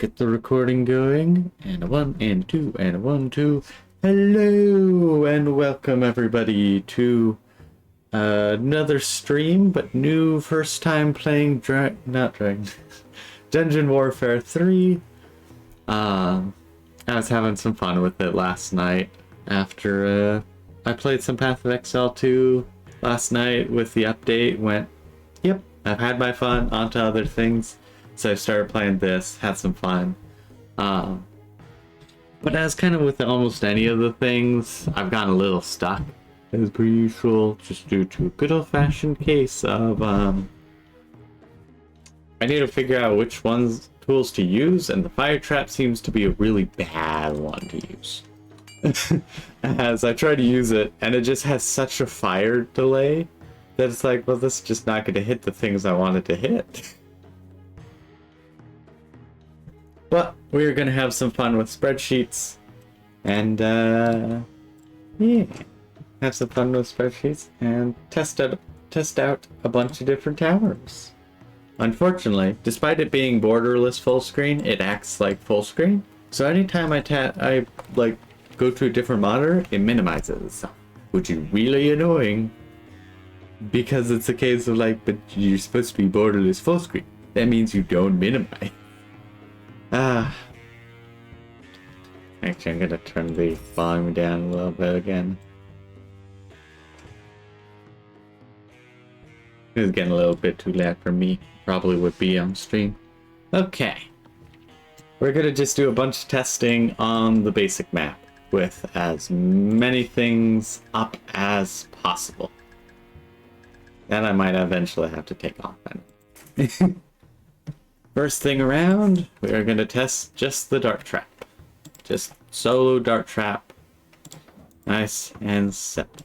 get the recording going. And a one, and a two, and a one, two. Hello, and welcome everybody to another stream, but new first time playing Dungeon Warfare 3. I was having some fun with it last night after I played some Path of Exile 2 last night with the update. Went, yep, I've had my fun, on to other things. So I started playing this, had some fun. But as kind of with almost any of the things, I've gotten a little stuck, as per usual, just due to a good old-fashioned case of, I need to figure out which tools to use, and the fire trap seems to be a really bad one to use. As I try to use it, and it just has such a fire delay, that it's like, well, this is just not going to hit the things I wanted to hit. But we're going to have some fun with spreadsheets, and yeah, have some fun with spreadsheets and test out a bunch of different towers. Unfortunately, despite it being borderless full screen, it acts like full screen. So anytime I go to a different monitor, it minimizes itself, which is really annoying. Because it's a case of like, but you're supposed to be borderless full screen. That means you don't minimize. Actually, I'm gonna turn the volume down a little bit again. It's getting a little bit too loud for me. Probably would be on stream. Okay. We're gonna just do a bunch of testing on the basic map with as many things up as possible. That I might eventually have to take off then. First thing around, we are going to test just the dart trap. Just solo dart trap. Nice and simple.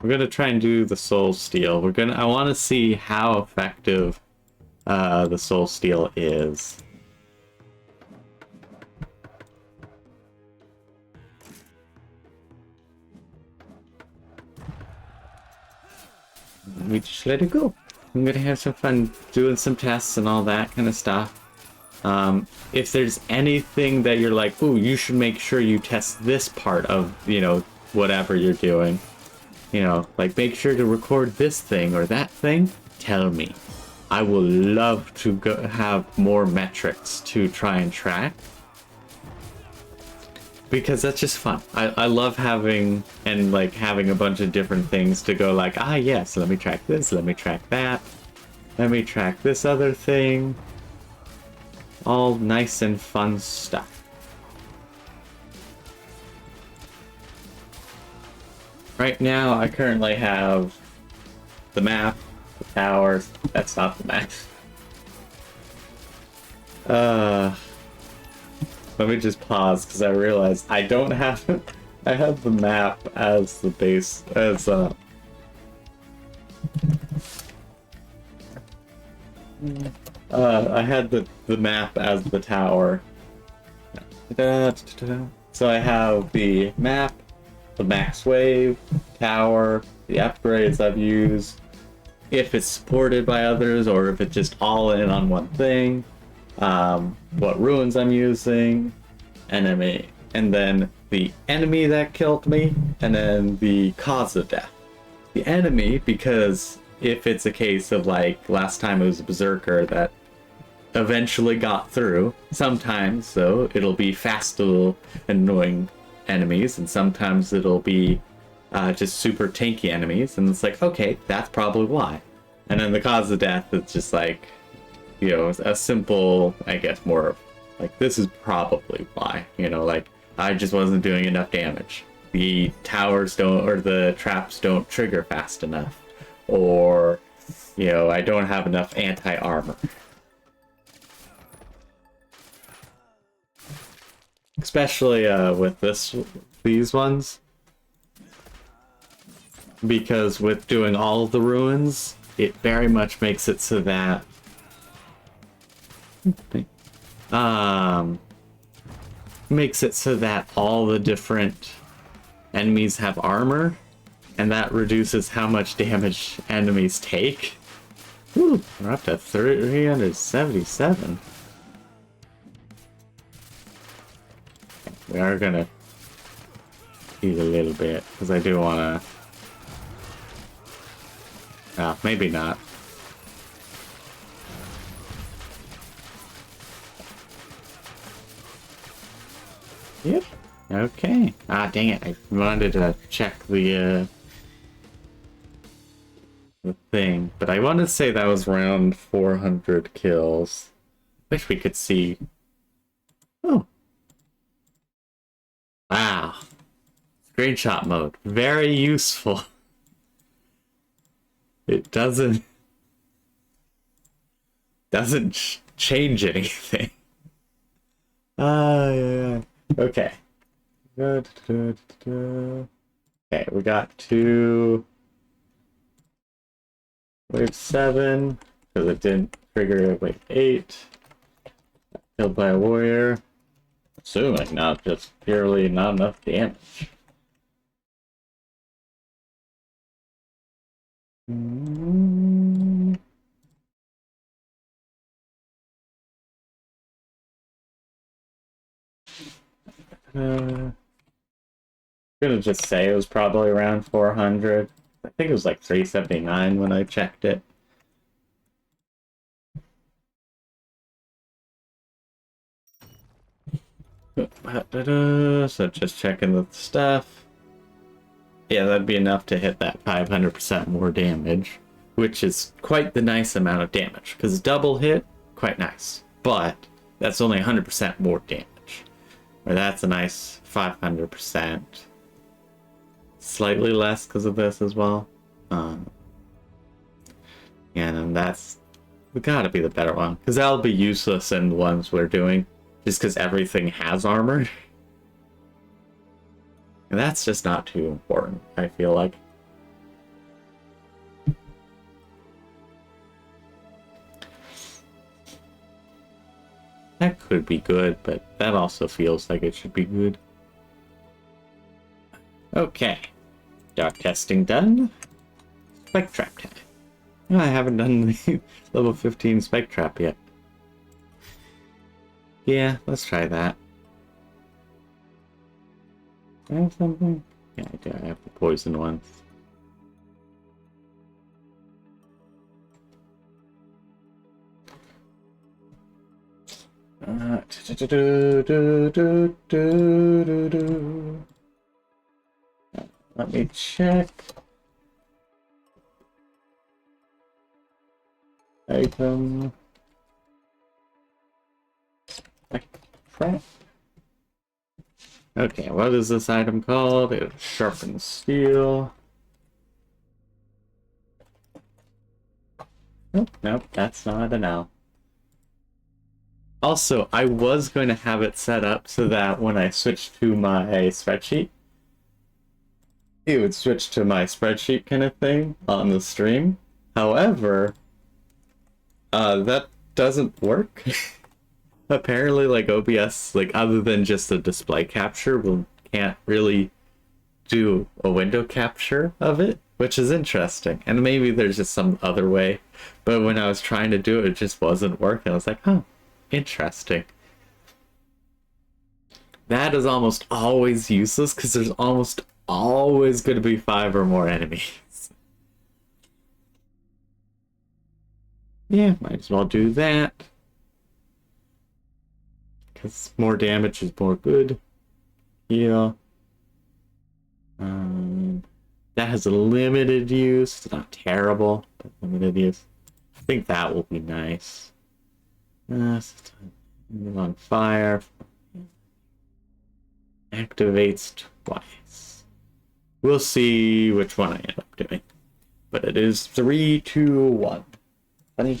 We're going to try and do the soul steal. I want to see how effective the soul steal is. We just let it go. I'm gonna have some fun doing some tests and all that kind of stuff. If there's anything that you're like, ooh, you should make sure you test this part of, whatever you're doing. Like make sure to record this thing or that thing, tell me. I will love to have more metrics to try and track. Because that's just fun. I love having a bunch of different things to go like, yes, let me track this, let me track that, let me track this other thing. All nice and fun stuff. Right now, I currently have the map, the towers. That's not the map. Let me just pause because I realized I don't have it. I have the map as the base, I had the map as the tower. So I have the map, the max wave, tower, the upgrades I've used, if it's supported by others or if it's just all in on one thing. What runes I'm using, enemy, and then the enemy that killed me, and then the cause of death. The enemy, because if it's a case of like last time it was a berserker that eventually got through, sometimes though it'll be fast little annoying enemies, and sometimes it'll be just super tanky enemies, and it's like, okay, that's probably why. And then the cause of death is just like, a simple, I guess, more like, this is probably why, like, I just wasn't doing enough damage. The towers don't, or the traps don't trigger fast enough. Or, I don't have enough anti-armor. Especially with these ones. Because with doing all of the ruins, it very much makes it so that makes it so that all the different enemies have armor, and that reduces how much damage enemies take. Ooh, we're up to 377. we are gonna eat a little bit, because I do wanna... Oh, maybe not. Yep. Okay. Ah, dang it. I wanted to check the thing, but I want to say that was around 400 kills. Wish we could see. Oh. Wow. Screenshot mode. Very useful. It doesn't change anything. Yeah. Okay. Okay, we got to wave 7 because it didn't trigger wave 8. Killed by a warrior. Assuming not just purely not enough damage. Gonna just say it was probably around 400. I think it was like 379 when I checked it. So just checking the stuff. Yeah, that'd be enough to hit that 500% more damage, which is quite the nice amount of damage. Because double hit, quite nice. But that's only 100% more damage. Or that's a nice 500%. Slightly less because of this as well. And that's gotta be the better one. Because that'll be useless in the ones we're doing. Just because everything has armor. And that's just not too important, I feel like. That could be good, but that also feels like it should be good. Okay. Dark testing done. Spike trap time. No, I haven't done the level 15 spike trap yet. Yeah, let's try that. Do I have something? Yeah, I do. I have the poison ones. Let me check. Item. Crap. Okay, what is this item called? It sharpens steel. Nope, that's not an L. Also, I was going to have it set up so that when I switch to my spreadsheet, it would switch to my spreadsheet kind of thing on the stream. However, that doesn't work. Apparently, like OBS, like other than just a display capture, can't really do a window capture of it, which is interesting. And maybe there's just some other way. But when I was trying to do it, it just wasn't working. I was like, oh, interesting. That is almost always useless because there's almost always going to be 5 or more enemies. Yeah, might as well do that. Because more damage is more good. Yeah. That has a limited use. It's not terrible, but limited use. I think that will be nice. On fire. Activates twice. We'll see which one I end up doing. But it is 3, 2, 1. Funny.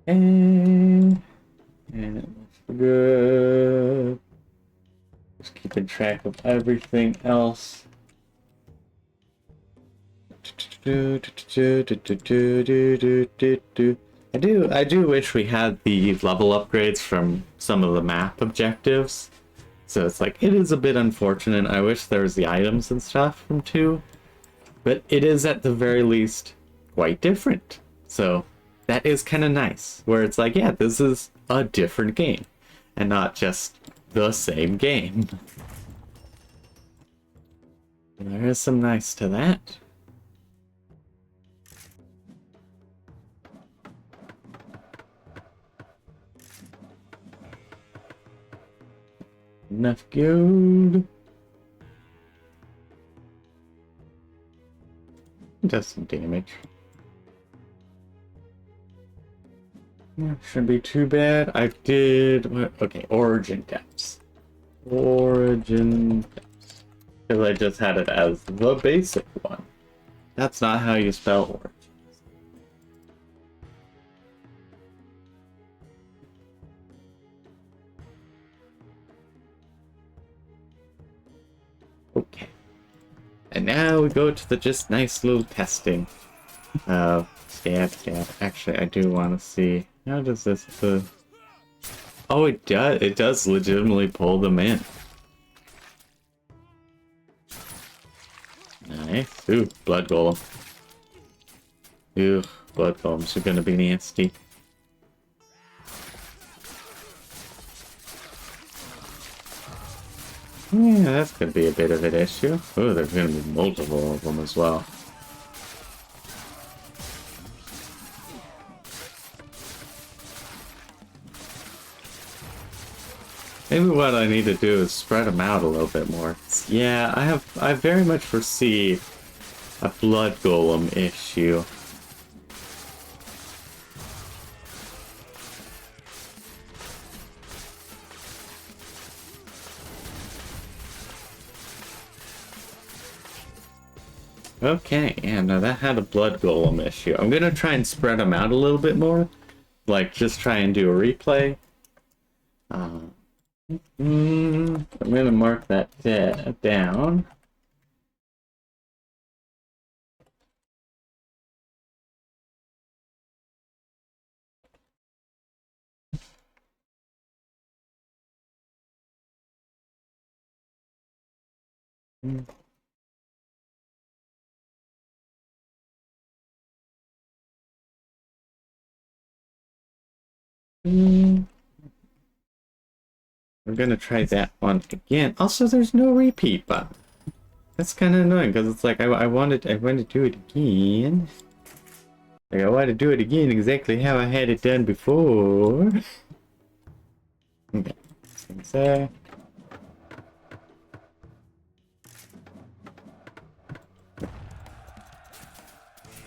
And good. Just keeping track of everything else. I do wish we had the level upgrades from some of the map objectives. So it's like, it is a bit unfortunate. I wish there was the items and stuff from 2. But it is at the very least quite different. So that is kind of nice, where it's like, yeah, this is a different game and not just the same game. There is some nice to that. Enough gold. Does some damage. Yeah, shouldn't be too bad. I did... Okay, Origin Depths. Origin Depths. Because I just had it as the basic one. That's not how you spell Origin. Okay. And now we go to the just nice little testing. Stab. Actually, I do want to see. How does this... Oh, it does. It does legitimately pull them in. Nice. Ooh, blood golem. Ooh, blood golems are gonna be nasty. Yeah, that's gonna be a bit of an issue. Oh, there's gonna be multiple of them as well. Maybe what I need to do is spread them out a little bit more. Yeah, I very much foresee a blood golem issue. Okay, yeah, no, that had a blood golem issue. I'm gonna try and spread them out a little bit more. Like, just try and do a replay. I'm gonna mark that down. We're gonna try that one again. Also, there's no repeat button. That's kind of annoying because it's like I want to do it again. Like I want to do it again exactly how I had it done before. Okay, things there.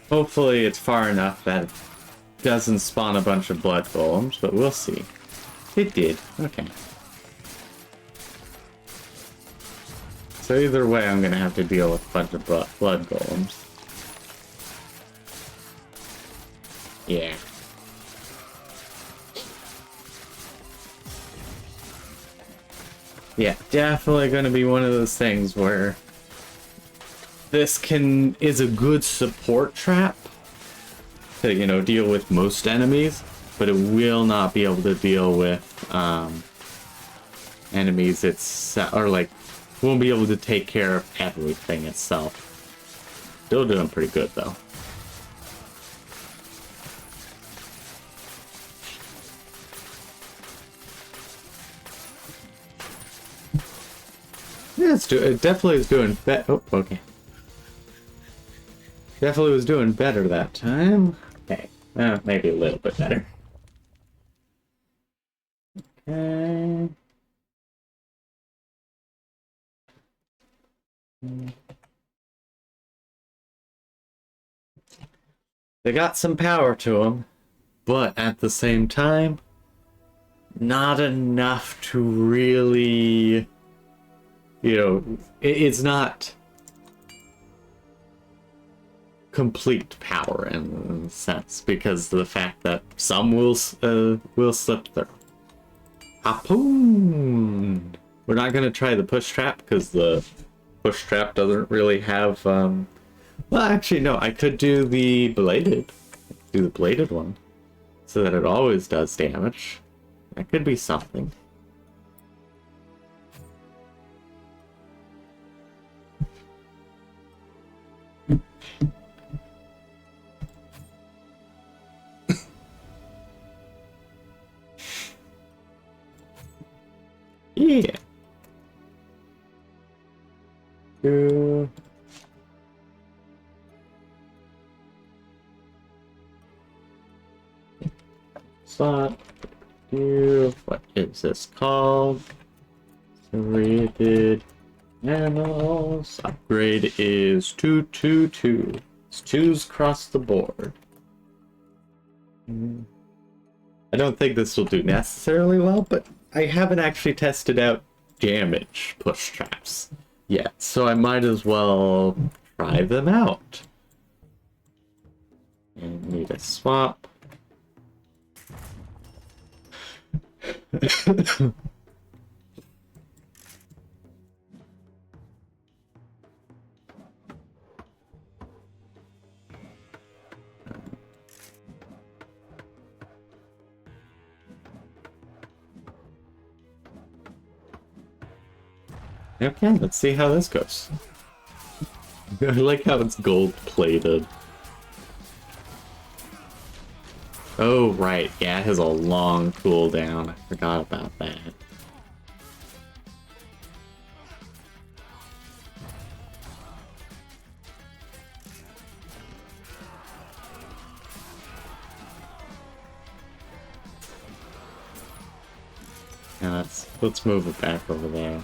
Hopefully, it's far enough that it doesn't spawn a bunch of blood golems, but we'll see. It did. Okay. So either way, I'm gonna have to deal with a bunch of blood golems. Yeah. Yeah, definitely gonna be one of those things where this is a good support trap to, you know, deal with most enemies, but it will not be able to deal with enemies or like won't be able to take care of everything itself. Still doing pretty good though. Yeah, it definitely is doing better. Oh, okay. Definitely was doing better that time. Okay, maybe a little bit better. Okay. They got some power to them, but at the same time, not enough to really, you know, it's not complete power in a sense because of the fact that some will slip through. Harpoon! We're not going to try the push trap because the push trap doesn't really have, well, actually, no, I could do the bladed. Do the bladed one so that it always does damage. That could be something. do. Slot. What is this called? Rated animals. Upgrade is 222. It's twos across the board. I don't think this will do necessarily well, but I haven't actually tested out damage push traps yet, so I might as well try them out. And need a swap. Okay, let's see how this goes. I like how it's gold plated. Oh, right. Yeah, it has a long cooldown. I forgot about that. Yeah, let's move it back over there.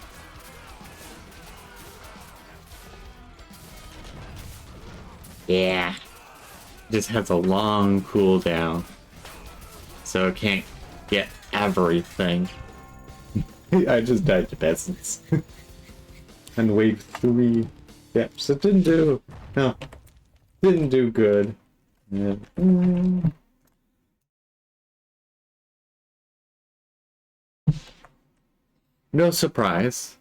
Yeah. Just has a long cooldown. So it can't get everything. I just died to peasants. And wave 3. Yep, so it didn't do... No. Didn't do good. Yeah. No surprise.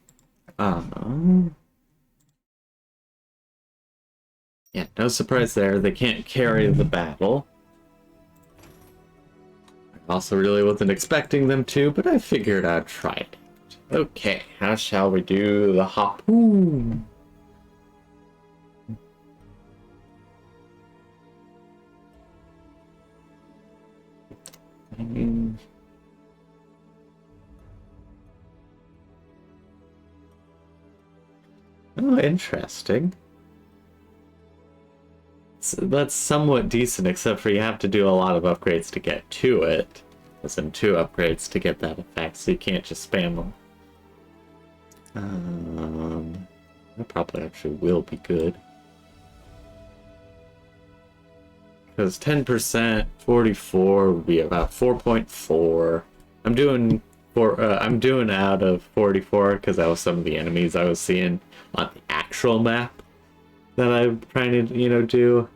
Yeah, no surprise there. They can't carry the battle. I also really wasn't expecting them to, but I figured I'd try it. Okay, how shall we do the harpoon? Oh, interesting. That's somewhat decent, except for you have to do a lot of upgrades to get to it. As in 2 upgrades to get that effect, so you can't just spam them. That probably actually will be good. Because 10%, 44 would be about 4.4. I'm doing out of 44 because that was some of the enemies I was seeing on the actual map that I'm trying to, do.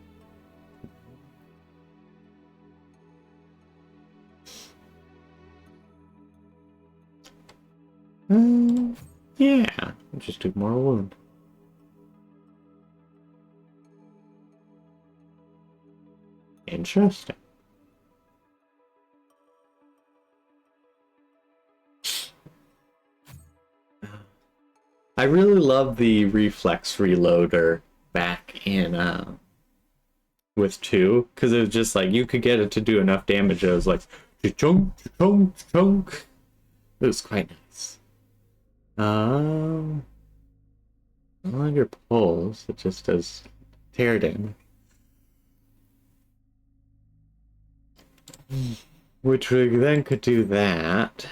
Yeah, just do more wound. Interesting. I really love the reflex reloader back in with 2, because it was just like you could get it to do enough damage. It was like chunk, chunk, chunk. It was quite nice. No longer pulls, it just does tear damage. Which we then could do that.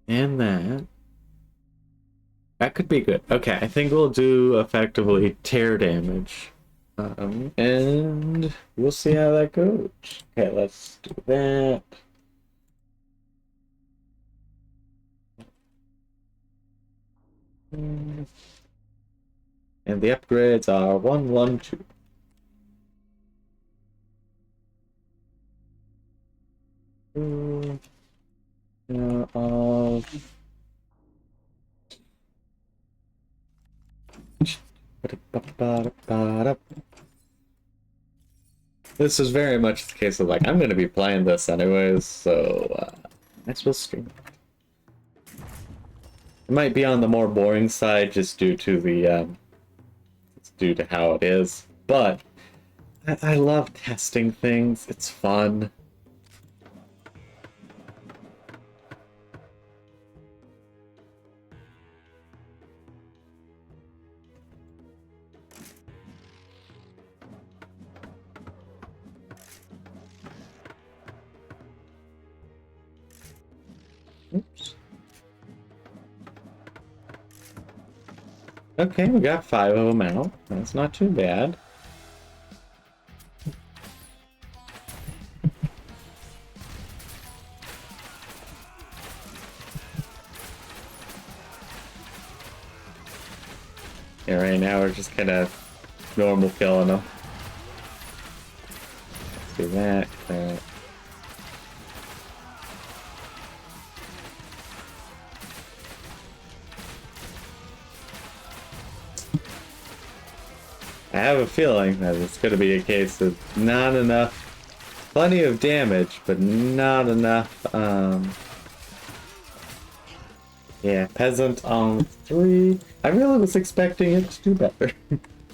And that. That could be good. Okay, I think we'll do effectively tear damage. And we'll see how that goes. Okay, let's do that. And the upgrades are 1, 1, 2. This is very much the case of like, I'm going to be playing this anyways, so I suppose stream. It might be on the more boring side just due to the due to how it is, but I love testing things. It's fun. Okay, we got 5 of them out. That's not too bad. Yeah, right now we're just kind of normal killing them. Let's do that. I have a feeling that it's going to be a case of not enough, plenty of damage, but not enough, yeah, Peasant on 3. I really was expecting it to do better.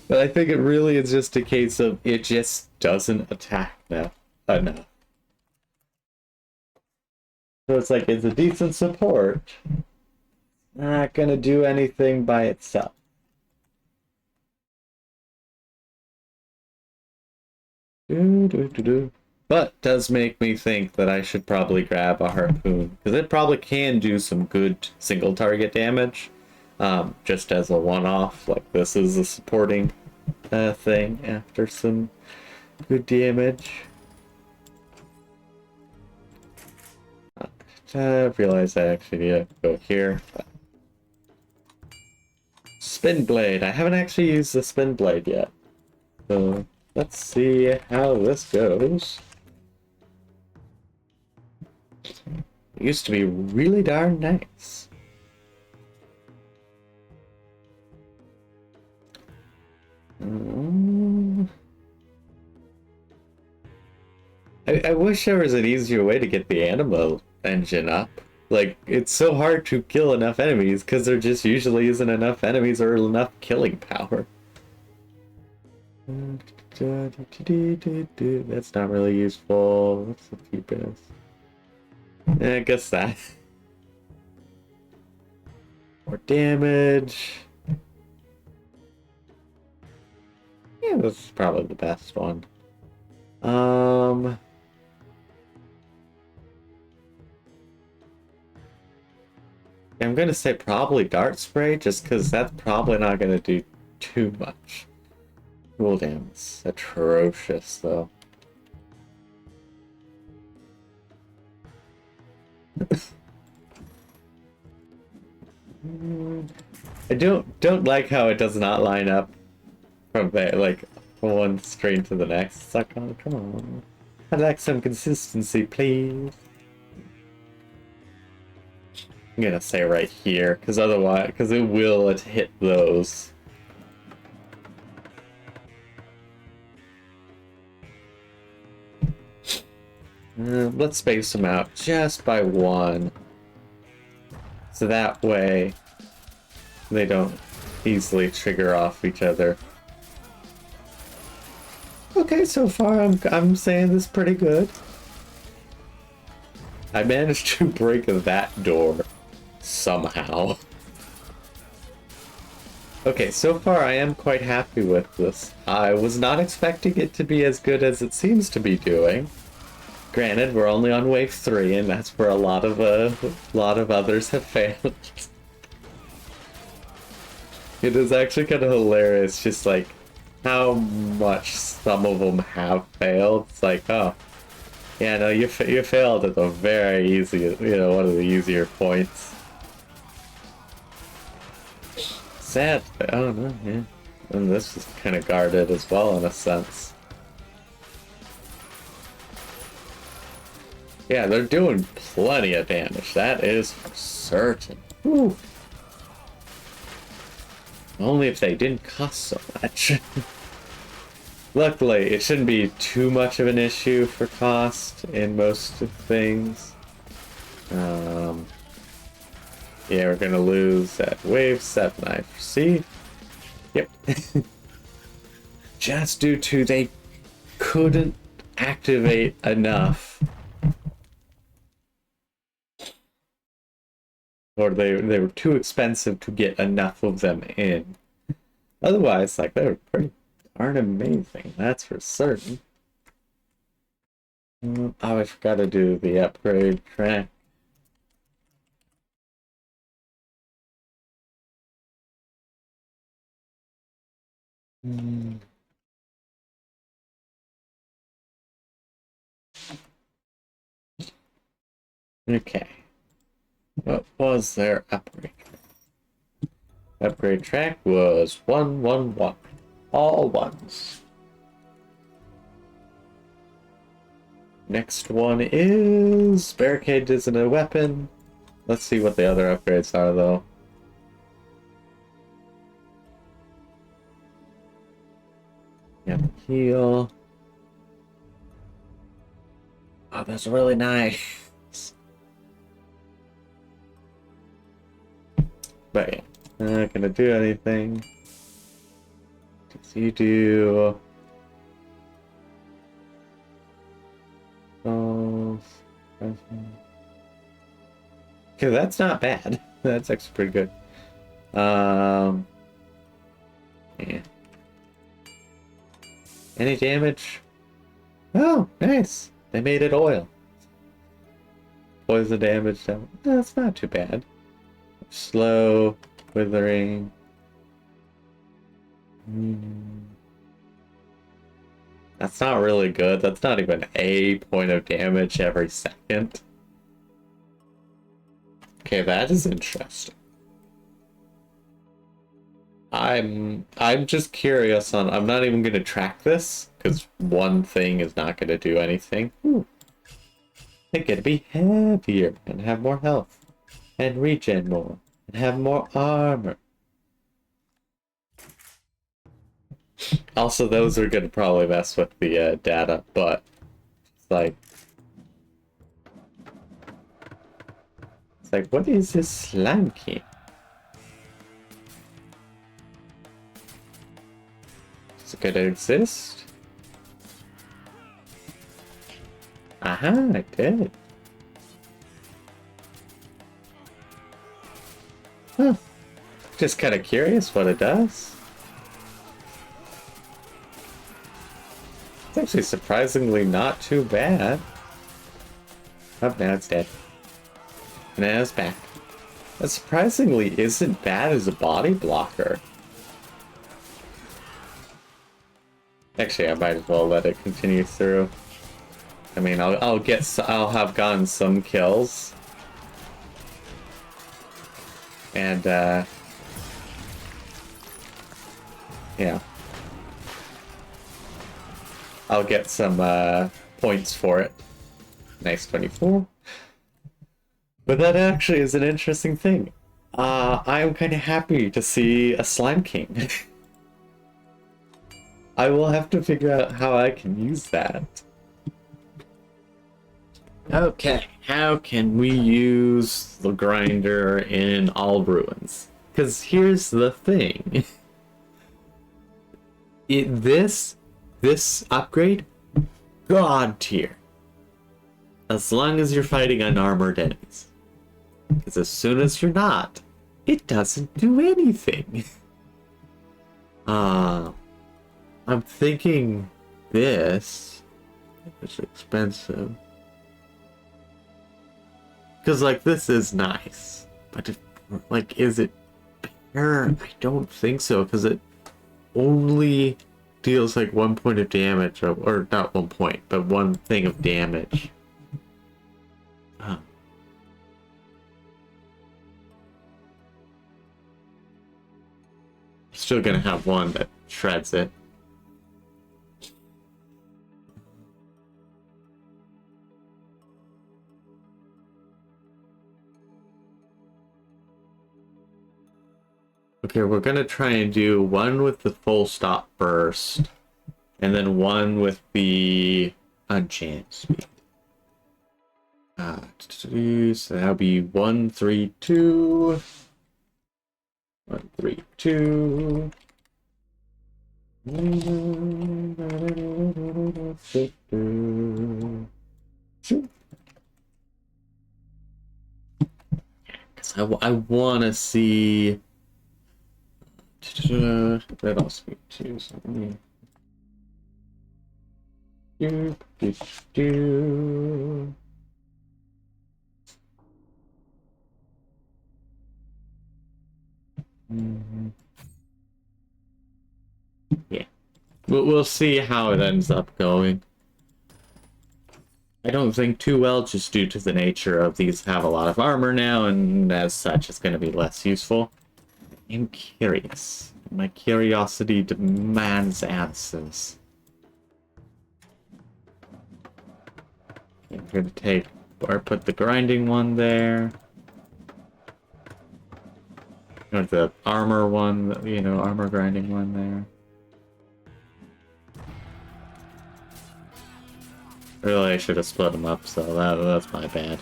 But I think it really is just a case of it just doesn't attack enough. So it's like, it's a decent support. Not gonna do anything by itself. But does make me think that I should probably grab a harpoon, because it probably can do some good single target damage, just as a one-off. Like, this is a supporting thing after some good damage. I realize I actually need to go here. Spin blade. I haven't actually used the spin blade yet, so let's see how this goes. It used to be really darn nice. I wish there was an easier way to get the anima engine up. Like, it's so hard to kill enough enemies because there just usually isn't enough enemies or enough killing power. That's not really useful. What's the cheapest? Yeah, I guess that. More damage. Yeah, this is probably the best one. I'm gonna say probably dart spray, just because that's probably not gonna do too much. Cooldown is atrocious, though. I don't like how it does not line up from there, like one screen to the next. It's like, oh, come on. I'd like some consistency, please. I'm gonna say right here, because otherwise, because it will hit those. Let's space them out just by 1. So that way they don't easily trigger off each other. Okay, so far I'm saying this pretty good. I managed to break that door somehow. Okay, so far I am quite happy with this. I was not expecting it to be as good as it seems to be doing. Granted, we're only on wave 3, and that's where a lot of others have failed. It is actually kind of hilarious, just like how much some of them have failed. It's like, oh, yeah, no, you failed at the very easy, one of the easier points. Sad. Oh no, yeah, and this is kind of guarded as well in a sense. Yeah, they're doing plenty of damage. That is for certain. Whew. Only if they didn't cost so much. Luckily, it shouldn't be too much of an issue for cost in most things. Yeah, we're gonna lose at wave 7, I see. Yep. Just due to they couldn't activate enough. Or they were too expensive to get enough of them in. Otherwise, like, they were pretty darn amazing, that's for certain. Oh, I forgot to do the upgrade track. Hmm. Okay. What was their upgrade? Upgrade track was 111. All ones. Next one is barricade isn't a weapon. Let's see what the other upgrades are though. Yeah, heal. Oh, that's really nice. But yeah, not gonna do anything. You do. Oh, okay, that's not bad. That's actually pretty good. Yeah. Any damage? Oh, nice. They made it oil. Poison damage down. That's not too bad. Slow, withering. That's not really good. That's not even a point of damage every second. Okay, that is interesting. I'm just curious on. I'm not even gonna track this because one thing is not gonna do anything. They get to be heavier and have more health and regen more and have more armor. Also, those are gonna probably mess with the data, but it's like, what is this slime king? Is it gonna exist? Aha, I did. Huh. Just kind of curious what it does. It's actually surprisingly not too bad. Oh, now it's dead. Now it's back. That surprisingly isn't bad as a body blocker. Actually, I might as well let it continue through. I mean, I'll have gotten some kills. And, yeah. I'll get some, points for it. Nice 24. But that actually is an interesting thing. I am kind of happy to see a Slime King. I will have to figure out how I can use that. Okay, how can we use the grinder in All Ruins? Because here's the thing. This upgrade, God tier. As long as you're fighting unarmored enemies. Because as soon as you're not, it doesn't do anything. I'm thinking this is expensive. Because, like, this is nice. But, is it better? I don't think so, because it only deals, like, 1 point of damage. Or not 1 point, but 1 thing of damage. Huh. Still gonna have one that shreds it. Okay, we're gonna try and do one with the full stop burst, and then one with the unchained speed. So that'll be 1, 3, 2. 1, 3, 2. Because I want to see. Red all speed too. So do. Yeah. we'll see how it ends up going. I don't think too well, just due to the nature of these have a lot of armor now, and as such, it's going to be less useful. I'm curious. My curiosity demands answers. I'm going to take, or put the grinding one there. Or the armor one, you know, armor grinding one there. Really, I should have split them up, so that's my bad.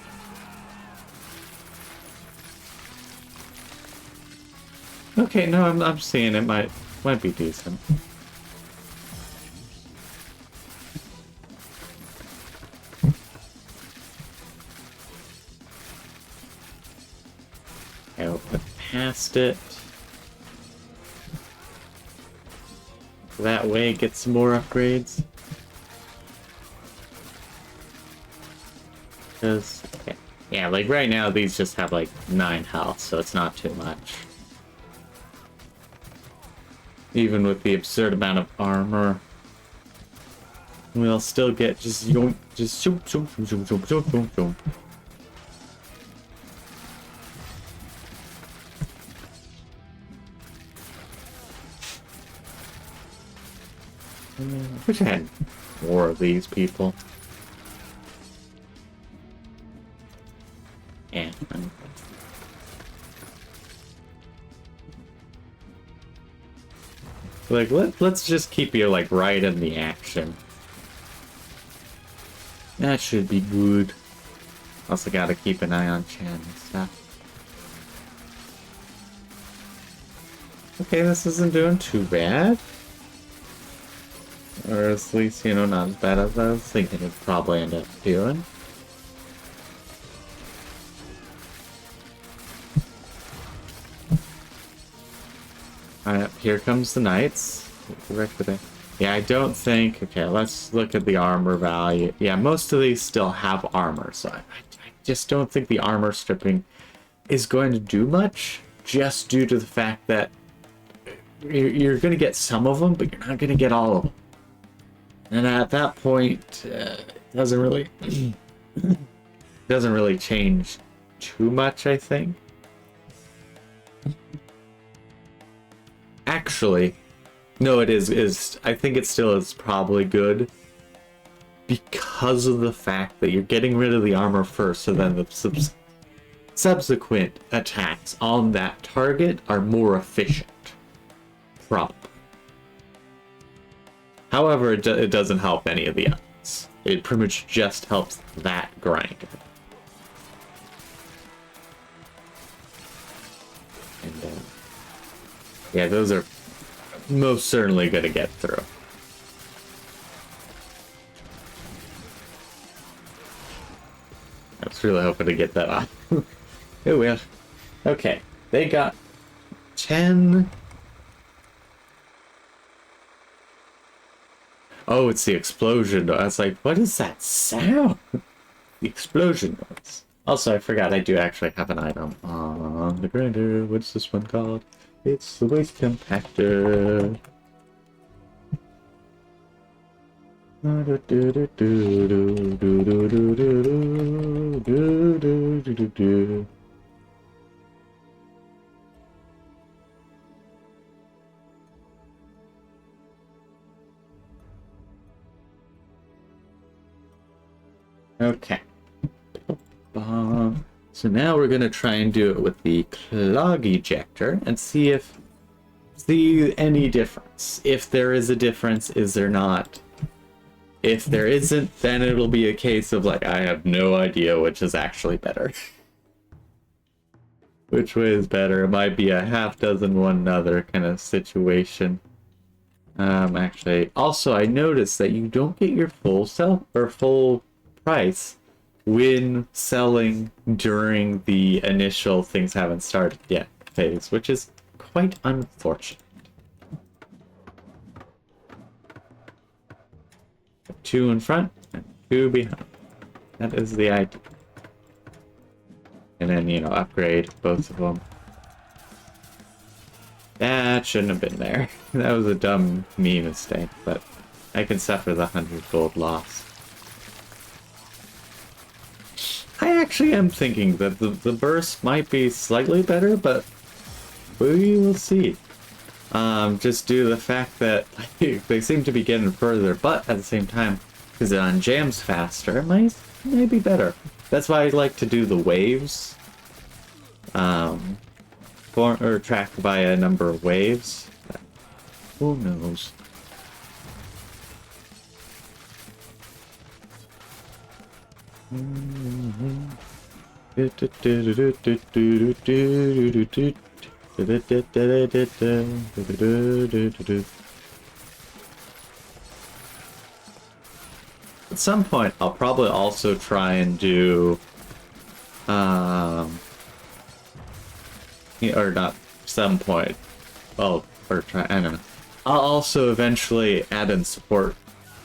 Okay, no, I'm seeing it might be decent. I'll put past it. That way, get some more upgrades. Because, yeah, like right now, these just have like 9 health, so it's not too much. Even with the absurd amount of armor, we'll still get just shoom, shoom, shoom, shoom, shoom, shoom, shoom, shoom. I wish I had more of these people. Yeah. Like, let's just keep you, like, right in the action. That should be good. Also gotta keep an eye on Chen and stuff. Okay, this isn't doing too bad. Or at least, you know, not as bad as I was thinking it'd probably end up doing. Alright, here comes the knights. Yeah, I don't think... Okay, let's look at the armor value. Yeah, most of these still have armor, so I just don't think the armor stripping is going to do much, just due to the fact that you're going to get some of them, but you're not going to get all of them. And at that point, it doesn't really... doesn't really change too much, I think. Actually, no, it is. I think it still is probably good because of the fact that you're getting rid of the armor first, so then the subsequent attacks on that target are more efficient. Probably. However, it doesn't help any of the others. It pretty much just helps that grind. And, yeah, those are most certainly going to get through. I was really hoping to get that off. It will. Okay, they got 10. Oh, it's the explosion. I was like, what is that sound? The explosion noise. Also, I forgot I do actually have an item on the grinder. What's this one called? It's the waste compactor. Okay. So now we're gonna try and do it with the clog ejector and see any difference. If there is a difference, is there not? If there isn't, then it'll be a case of like, I have no idea which is actually better. Which way is better? It might be a half dozen one another kind of situation. Actually, also I noticed that you don't get your full price when selling during the initial things haven't started yet phase, which is quite unfortunate. 2 in front and 2 behind. That is the idea. And then, you know, upgrade both of them. That shouldn't have been there. That was a dumb me mistake, but I can suffer the 100 gold loss. I actually am thinking that the burst might be slightly better, but we will see. Just due to the fact that they seem to be getting further, but at the same time, because it unjams faster, it might be better. That's why I like to do the waves. Or tracked by a number of waves. Who knows? At some point, I'll probably also try and do, or not some point. Well, or try, I don't know. I'll also eventually add in support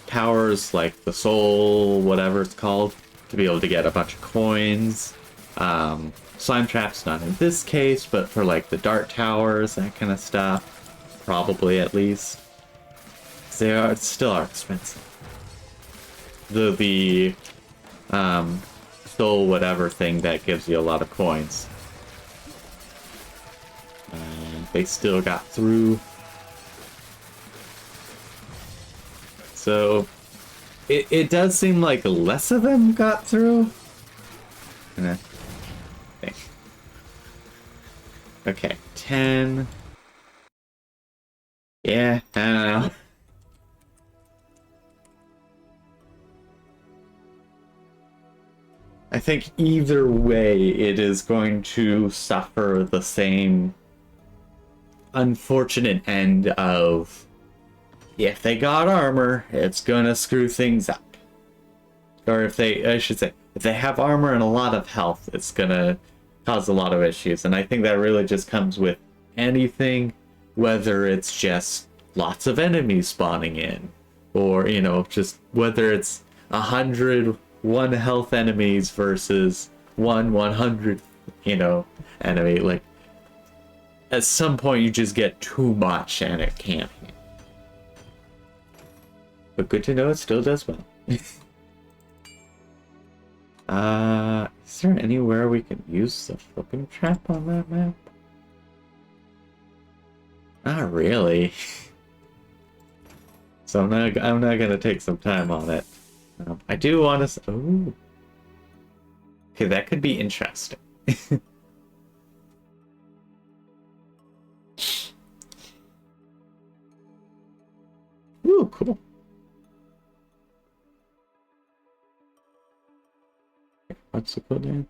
towers like the soul, whatever it's called, to be able to get a bunch of coins. Slime traps not in this case, but for like the dart towers, that kind of stuff, probably at least. They still are expensive. The soul whatever thing that gives you a lot of coins. They still got through. So it does seem like less of them got through. Okay, 10. Yeah, I don't know. I think either way it is going to suffer the same unfortunate end of, if they got armor, it's gonna screw things up. Or if they, I should say, if they have armor and a lot of health, it's gonna cause a lot of issues. And I think that really just comes with anything, whether it's just lots of enemies spawning in, or, you know, just whether it's 100 one health enemies versus 100, you know, enemy. Like, at some point you just get too much and it can't. But good to know it still does well. Is there anywhere we can use the flipping trap on that map? Not really. So I'm not gonna take some time on it. I do want to. Oh, okay, that could be interesting. Ooh, cool. What's the code name?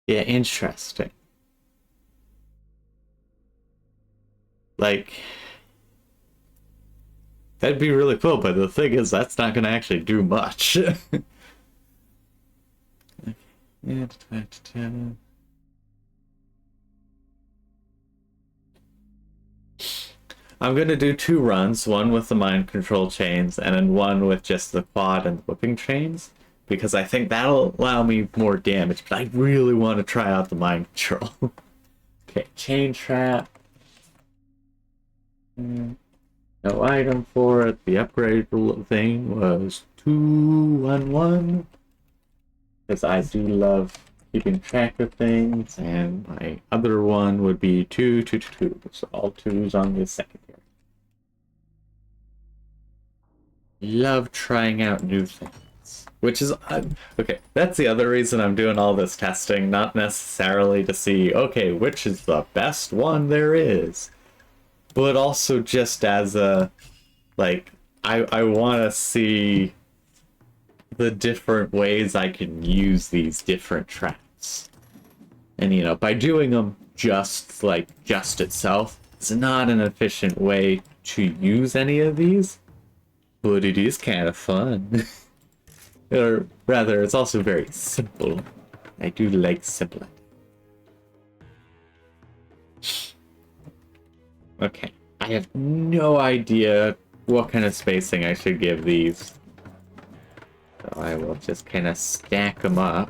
Yeah, interesting. Like, that'd be really cool, but the thing is, that's not gonna actually do much. Yeah, I'm gonna do 2 runs, one with the mind control chains, and then one with just the quad and the whipping chains, because I think that'll allow me more damage, but I really want to try out the mind control. Okay, chain trap. No item for it. The upgrade thing was 211. Because I do love keeping track of things, and my other one would be 222. So all 2s on the secondary. Love trying out new things. Which is, okay, that's the other reason I'm doing all this testing, not necessarily to see, okay, which is the best one there is, but also just as a, like, I want to see the different ways I can use these different traps. And, you know, by doing them just itself, it's not an efficient way to use any of these, but it is kind of fun. Or rather, it's also very simple. I do like simple. Okay, I have no idea what kind of spacing I should give these. So I will just kind of stack them up.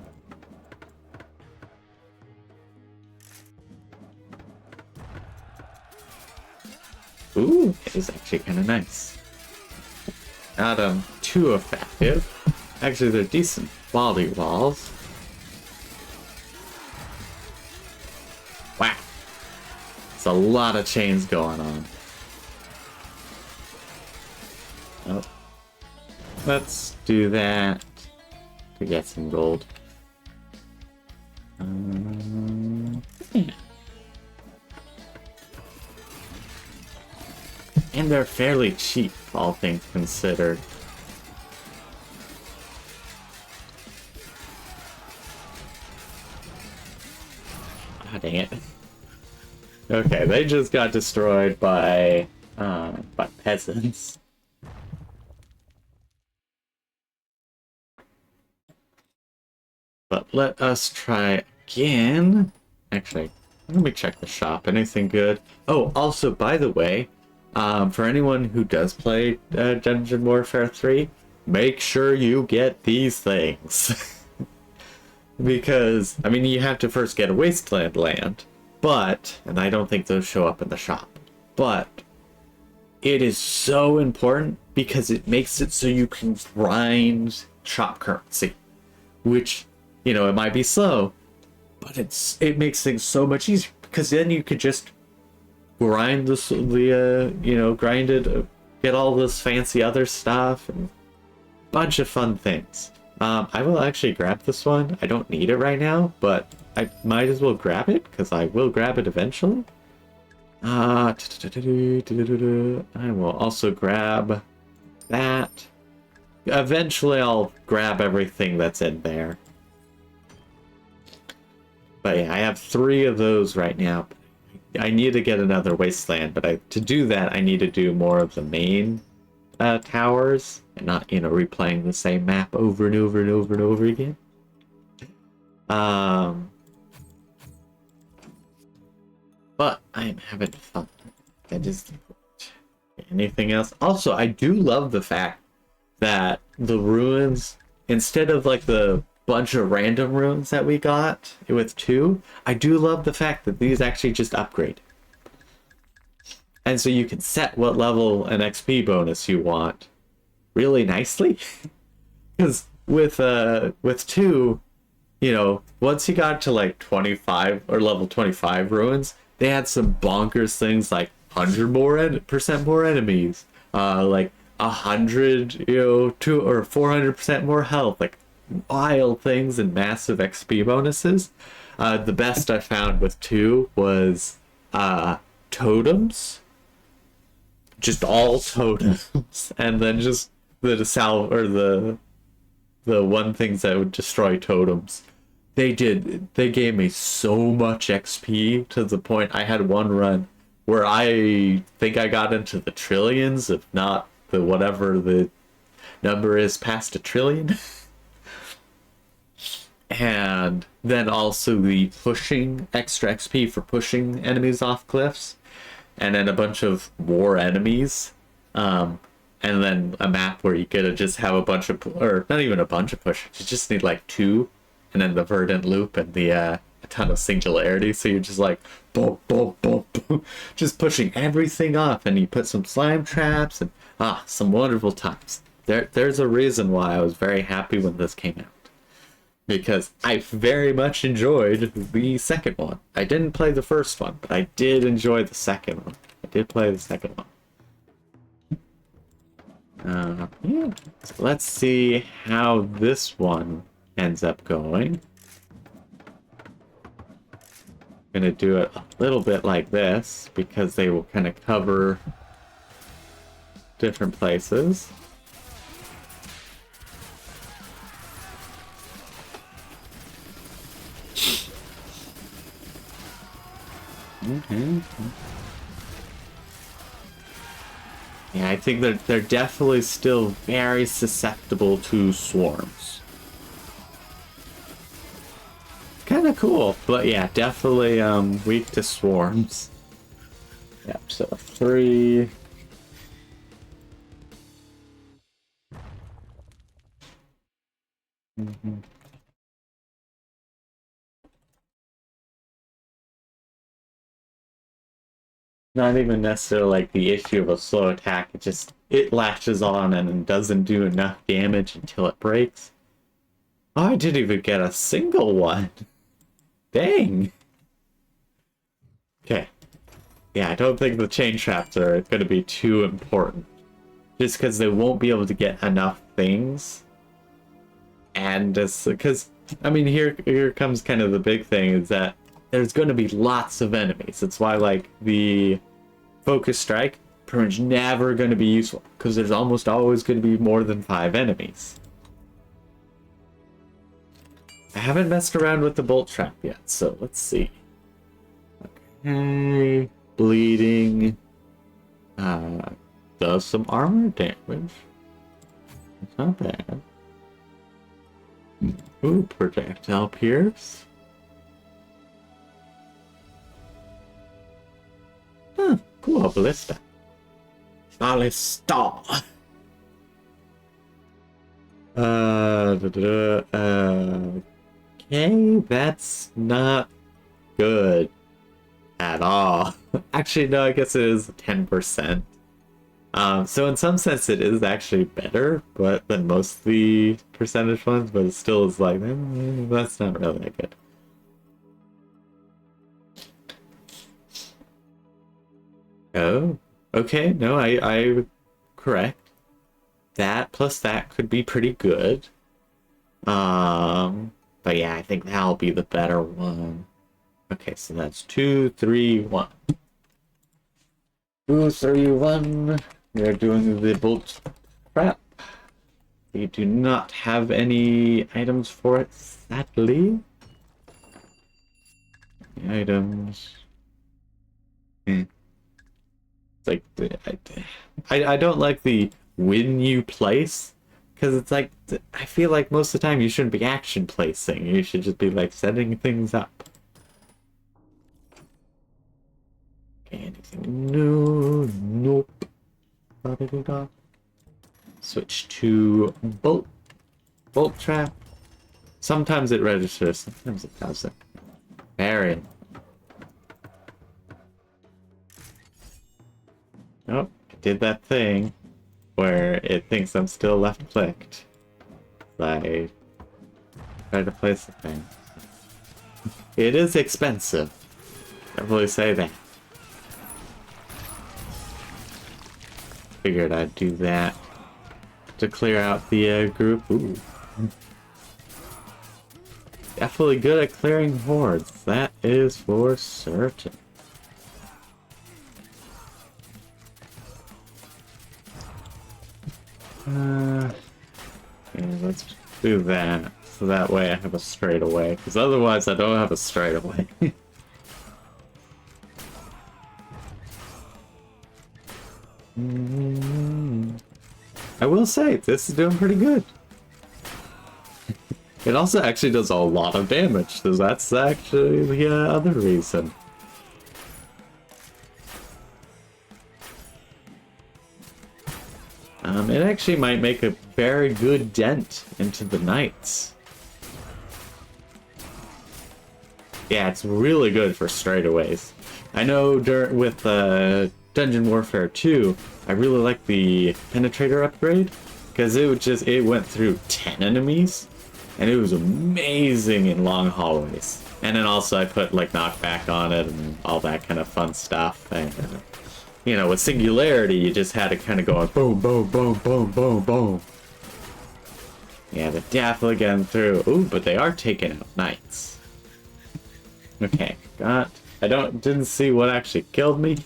Ooh, it is actually kind of nice. Not too effective. Actually, they're decent volley walls. Wow. It's a lot of chains going on. Oh. Let's do that to get some gold. Yeah. And they're fairly cheap, all things considered. Ah, dang it. Okay, they just got destroyed by peasants. But let us try again. Actually, let me check the shop. Anything good? Oh, also, by the way, for anyone who does play Dungeon Warfare 3, make sure you get these things. Because, I mean, you have to first get a Wasteland land, but, and I don't think those show up in the shop, but it is so important because it makes it so you can grind shop currency, which, you know, it might be slow, but it makes things so much easier because then you could just grind grind it, get all this fancy other stuff, and bunch of fun things. I will actually grab this one. I don't need it right now, but I might as well grab it because I will grab it eventually. I will also grab that. Eventually I'll grab everything that's in there. But yeah, I have 3 of those right now. I need to get another Wasteland, but to do that, I need to do more of the main towers and not, replaying the same map over and over and over and over again. But I'm having fun. That is the point. Anything else? Also, I do love the fact that the ruins, instead of like the bunch of random ruins that we got with 2, I do love the fact that these actually just upgrade. And so you can set what level an XP bonus you want really nicely. Because with 2, once you got to like 25 or level 25 ruins, they had some bonkers things like 100% more enemies, like 100, 2 or 400% more health, like wild things and massive XP bonuses. The best I found with 2 was totems. Just all totems, and then just the one things that would destroy totems. They gave me so much XP to the point I had one run where I think I got into the trillions, if not the whatever the number is past a trillion. And then also the pushing extra XP for pushing enemies off cliffs. And then a bunch of war enemies, and then a map where you could just have a bunch of, or not even a bunch of pushers, you just need like 2, and then the verdant loop and the a ton of singularity, so you're just like boom, boom, boom, boom, just pushing everything off, and you put some slime traps, and some wonderful times. There's a reason why I was very happy when this came out. Because I very much enjoyed the second one. I didn't play the first one, but I did enjoy the second one. I did play the second one. Yeah. So let's see how this one ends up going. I'm gonna do it a little bit like this, because they will kind of cover different places. Okay. Yeah, I think they're definitely still very susceptible to swarms. Kind of cool, but yeah, definitely weak to swarms. Yep, so 3. Mhm. Not even necessarily like the issue of a slow attack. It latches on and doesn't do enough damage until it breaks. Oh, I didn't even get a single one. Dang. Okay. Yeah, I don't think the chain traps are going to be too important. Just because they won't be able to get enough things. And because, I mean, here comes kind of the big thing is that there's going to be lots of enemies. That's why, like, the Focus Strike pretty much never going to be useful. Because there's almost always going to be more than 5 enemies. I haven't messed around with the Bolt Trap yet, so let's see. Okay, bleeding. Does some armor damage. It's not bad. Ooh, projectile pierce. Huh, cool, ballista. Ballista. Okay, that's not good at all. Actually, no, I guess it is 10%. So in some sense it is actually better but than most of the percentage ones, but it still is like, that's not really that good. Oh, okay, no, I correct. That plus that could be pretty good. But yeah, I think that'll be the better one. Okay, so that's 2, 3, 1. 2, 3, 1. We are doing the bolt trap. We do not have any items for it, sadly. The items. It's like I don't like the when you place, because it's like I feel like most of the time you shouldn't be action placing. You should just be like setting things up. Anything new? Nope. Da-da-da-da. Switch to bolt trap. Sometimes it registers, sometimes it doesn't. Variant. Oh, I did that thing where it thinks I'm still left clicked. I try to place the thing. It is expensive. Definitely say that. Figured I'd do that to clear out the group. Ooh. Definitely good at clearing hordes. That is for certain. Yeah, let's do that. So that way I have a straightaway. Because otherwise I don't have a straightaway. I will say, this is doing pretty good. It also actually does a lot of damage, so that's actually the other reason. It actually might make a very good dent into the knights. Yeah, it's really good for straightaways. I know with Dungeon Warfare 2, I really like the Penetrator upgrade, because it went through 10 enemies, and it was amazing in long hallways. And then also I put like knockback on it and all that kind of fun stuff. And you know, with Singularity, you just had to kind of go boom, boom, boom, boom, boom, boom. Yeah, they're definitely getting through. Ooh, but they are taking out knights. Okay, didn't see what actually killed me.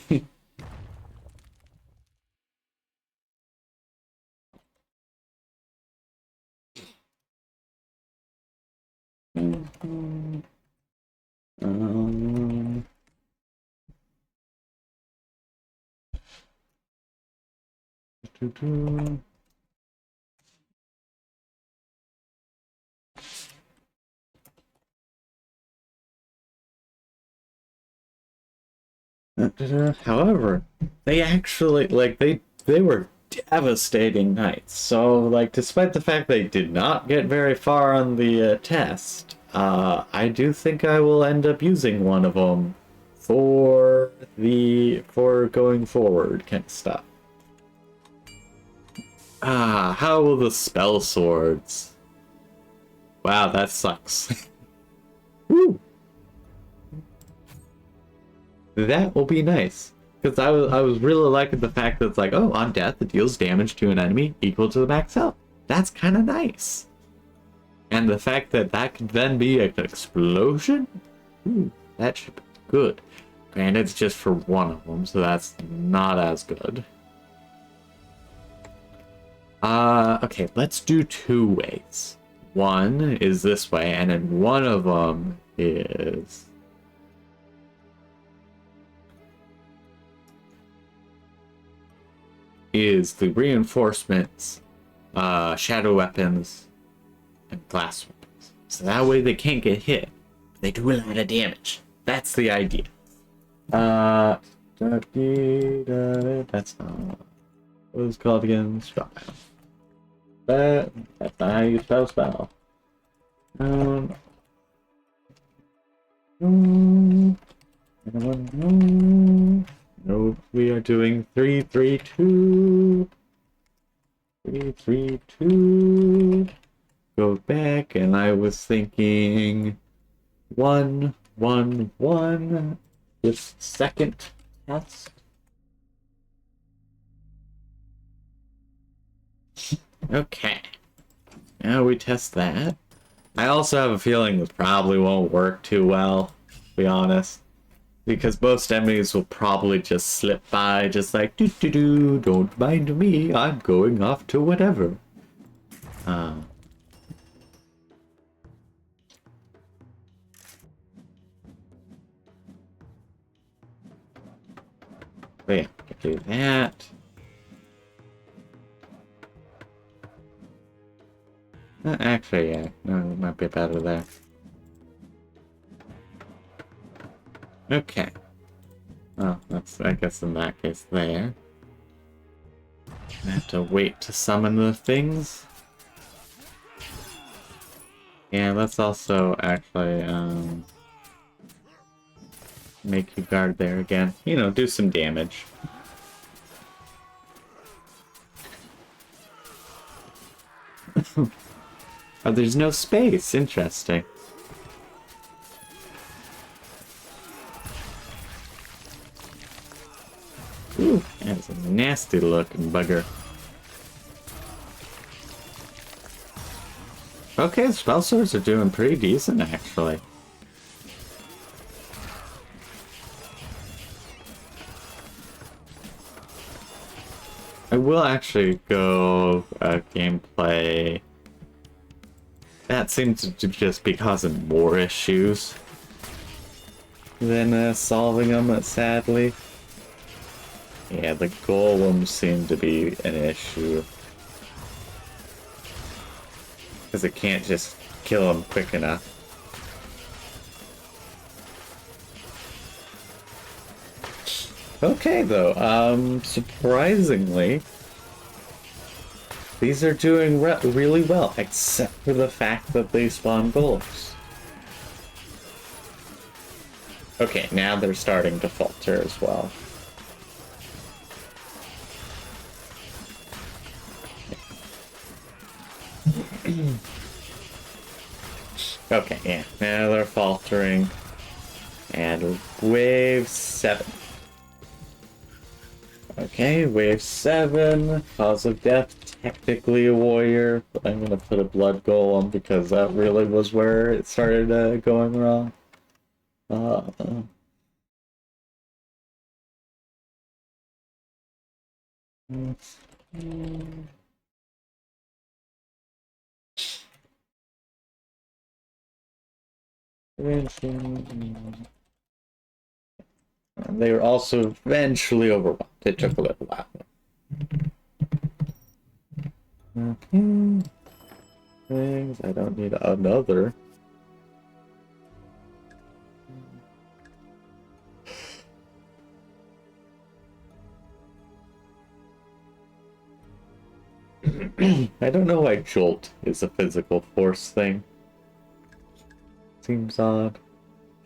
Um, However, they actually they were devastating nights. So, like, despite the fact they did not get very far on the test, I do think I will end up using one of them for going forward kind of stuff. How will the spell swords? Wow, that sucks. Woo! That will be nice. Because I was really liking the fact that it's like, oh, on death, it deals damage to an enemy equal to the max health. That's kind of nice. And the fact that that could then be an explosion? Ooh, that should be good. And it's just for one of them, so that's not as good. Okay, let's do 2 ways. One is this way, and then one of them is... the reinforcements, shadow weapons, and glass weapons. So that way they can't get hit. They do a lot of damage. That's the idea. That's not... What is it called again? Spell. That's not how you spell. No, we are doing 3-3-2. 3-3-2. Go back, and I was thinking 1-1-1. This second test. Okay. Now we test that. I also have a feeling this probably won't work too well, to be honest. Because most enemies will probably just slip by, just like, do, don't mind me, I'm going off to whatever. But yeah, do that. Actually, yeah, no, it might be better there. Okay. Well, that's, I guess, in that case there. I have to wait to summon the things. Yeah, let's also actually, make you guard there again. You know, do some damage. Oh, there's no space. Interesting. Ooh, that's a nasty looking bugger. Okay, spell swords are doing pretty decent, actually. I will actually go gameplay. That seems to just be causing more issues than solving them, sadly. Yeah, the golems seem to be an issue. Because it can't just kill them quick enough. Okay, though, surprisingly, these are doing really well, except for the fact that they spawn golems. Okay, now they're starting to falter as well. Okay, yeah, now they're faltering. And wave 7. Okay, wave 7, cause of death, technically a warrior, but I'm gonna put a blood golem because that really was where it started going wrong. They were also eventually overwhelmed. It took a little while. Okay. Things. I don't need another. I don't know why Jolt is a physical force thing. Seems odd.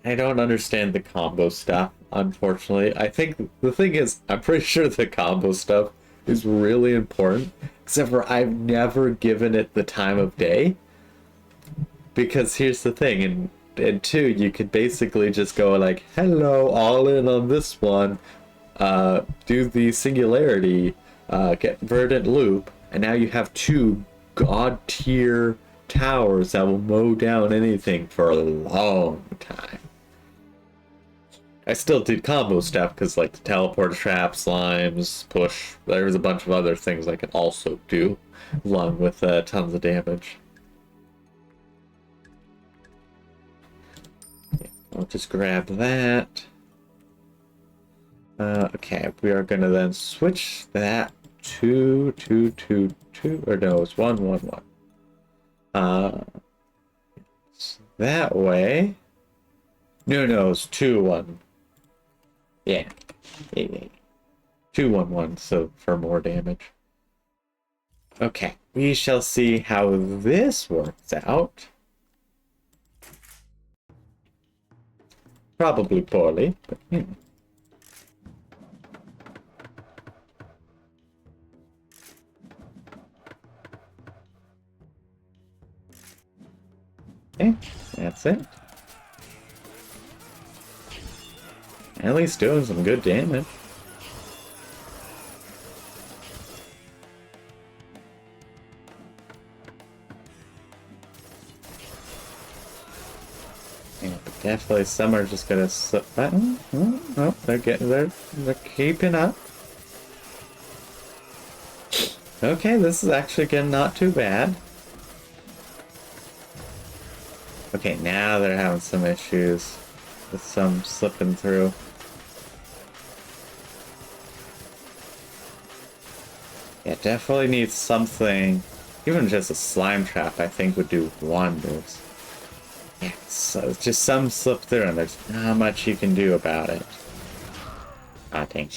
I don't understand the combo stuff, unfortunately. I think the thing is, I'm pretty sure the combo stuff is really important, except for I've never given it the time of day. Because here's the thing, in 2, you could basically just go like, hello, all in on this one, do the singularity, get verdant loop, and now you have 2 god tier towers that will mow down anything for a long time. I still did combo stuff because like the teleport trap, slimes, push, there's a bunch of other things I can also do along with tons of damage. I'll just grab that. Okay, we are gonna then switch that to 2, 2, 2, or no, it's 1, 1, 1. It's that way. No, it's 2, 1. Yeah. 2, 1, 1, so for more damage. Okay, we shall see how this works out. Probably poorly, but you know. Okay, that's it. At least doing some good damage. Yeah, but definitely some are just gonna slip back. Oh, they're keeping up. Okay, this is actually getting not too bad. Okay, now they're having some issues with some slipping through. Yeah, definitely needs something. Even just a slime trap, I think, would do wonders. Yeah, so just some slip through, and there's not much you can do about it. Ah, dang.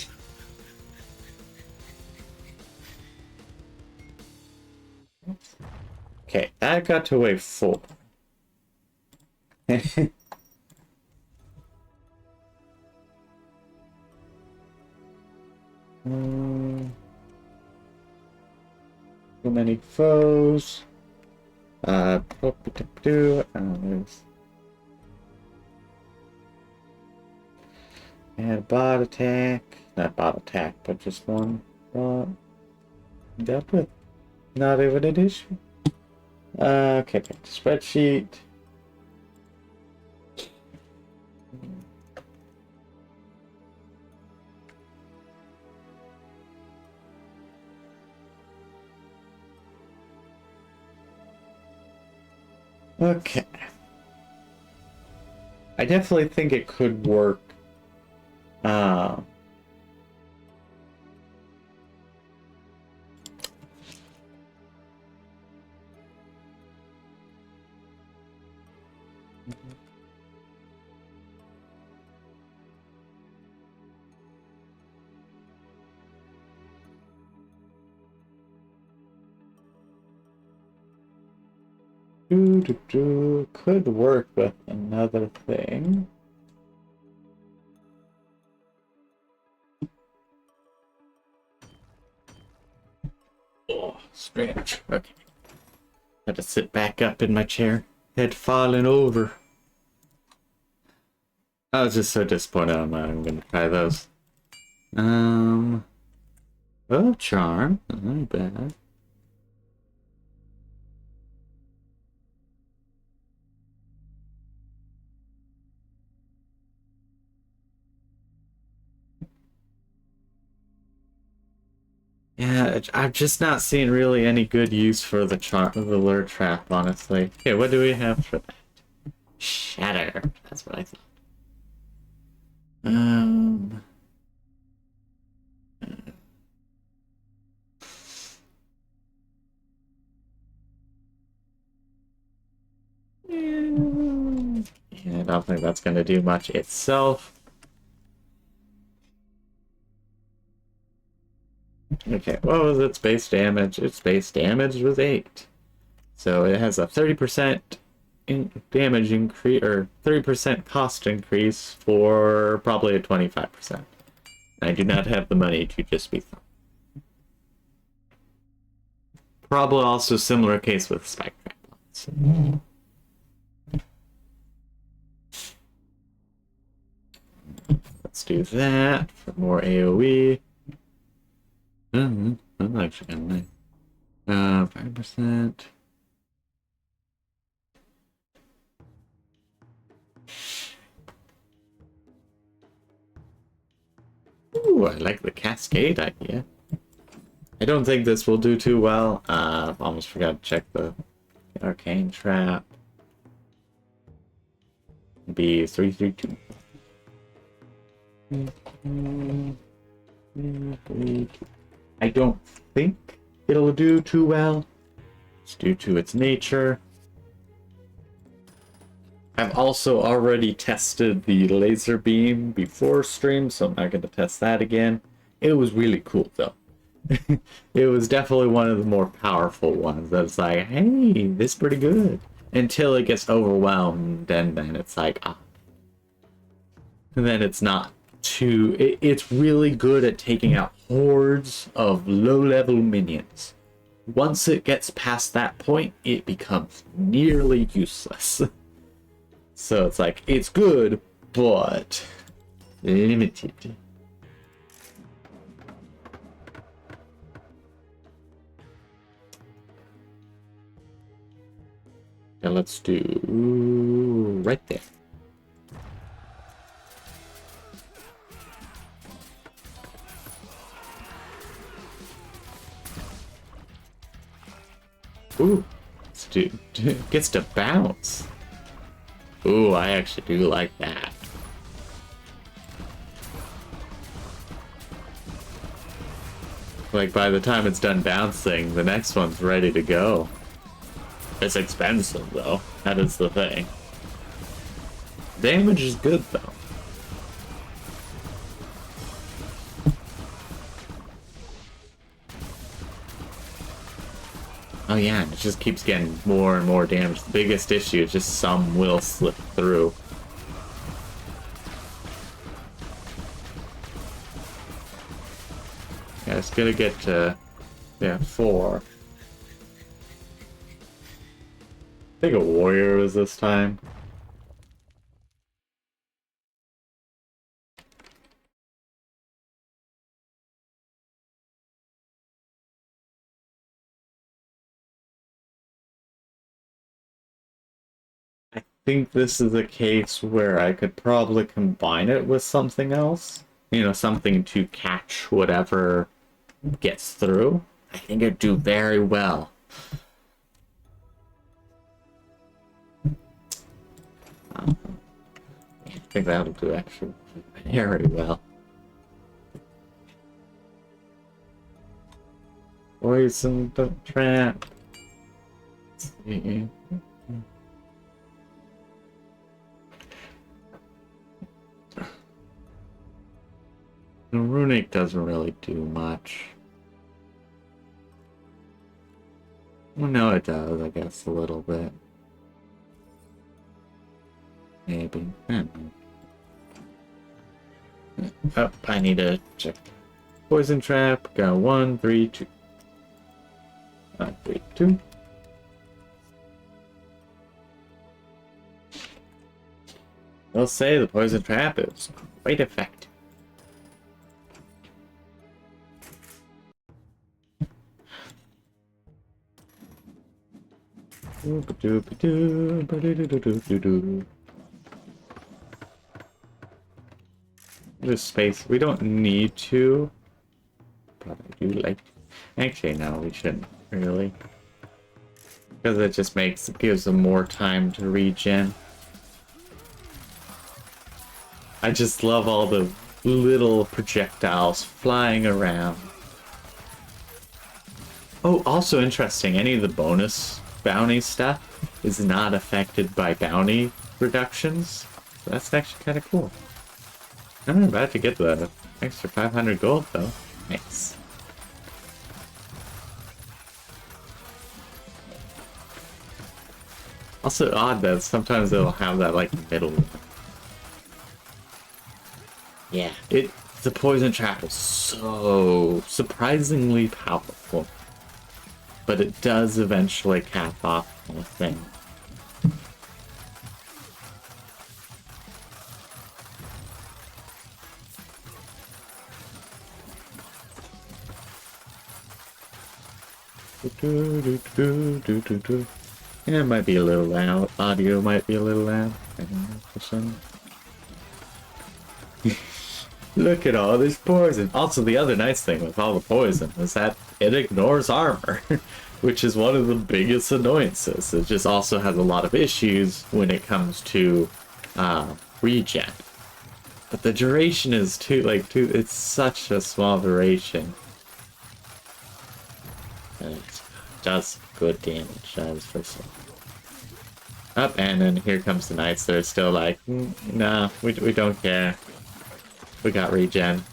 Okay, that got to wave 4. Too many foes. There's and bot attack. Not bot attack, but just one bot. Dealt with. Not even an issue. Okay, back to spreadsheet. Okay. I definitely think it could work. Could work with another thing. Oh, strange. Okay. Had to sit back up in my chair. Head falling over. I was just so disappointed. I'm gonna try those. Oh, charm. Not bad. Yeah, I'm just not seeing really any good use for the lure trap, honestly. Okay, what do we have for that? Shatter. That's what I thought. Yeah, I don't think that's gonna do much itself. Okay, what was its base damage? Its base damage was 8. So it has a 30% damage increase, or 30% cost increase for probably a 25%. I do not have the money to just be thrown. Probably also similar case with Spike Tramplines. Let's do that for more AoE. I'm actually gonna 5%. Ooh, I like the cascade idea. I don't think this will do too well. Almost forgot to check the arcane trap. Be 332. I don't think it'll do too well. It's due to its nature. I've also already tested the laser beam before stream, so I'm not going to test that again. It was really cool, though. It was definitely one of the more powerful ones that's like, hey, this is pretty good. Until it gets overwhelmed, and then it's like, ah. And then it's not too... It's really good at taking out hordes of low-level minions. Once it gets past that point, it becomes nearly useless. So it's like, it's good, but limited. And let's do right there. Ooh, let's do, gets to bounce. Ooh, I actually do like that. Like, by the time it's done bouncing, the next one's ready to go. It's expensive, though. That is the thing. Damage is good, though. Oh yeah, and it just keeps getting more and more damage. The biggest issue is just some will slip through. Yeah, it's gonna get to... yeah, 4. I think a warrior was this time. I think this is a case where I could probably combine it with something else. You know, something to catch whatever gets through. I think it'd do very well. I think that'll do actually very well. Poison trap. Let's see. The runic doesn't really do much. Well, no, it does, I guess, a little bit. Maybe. I don't know. Oh, I need to check. Poison trap. Got 1, 3, 2. 3, 2. They'll say the poison trap is quite effective. There's space. We don't need to. But I do like. Actually, no, we shouldn't really, because it just gives them more time to regen. I just love all the little projectiles flying around. Oh, also interesting. Any of the bonus bounty stuff is not affected by bounty reductions. So that's actually kind of cool. I'm about to get the extra 500 gold, though. Nice. Also odd that sometimes they'll have that like middle one. Yeah, the poison trap is so surprisingly powerful. But it does eventually cap off on a thing. Yeah, it might be a little loud. Audio might be a little loud. I don't know for some. Look at all this poison. Also, the other nice thing with all the poison is that it ignores armor, which is one of the biggest annoyances. It just also has a lot of issues when it comes to regen. But the duration is it's such a small duration. And it does good damage, that is for sure. Up, and then here comes the knights. They're still like, nah, we don't care. We got regen.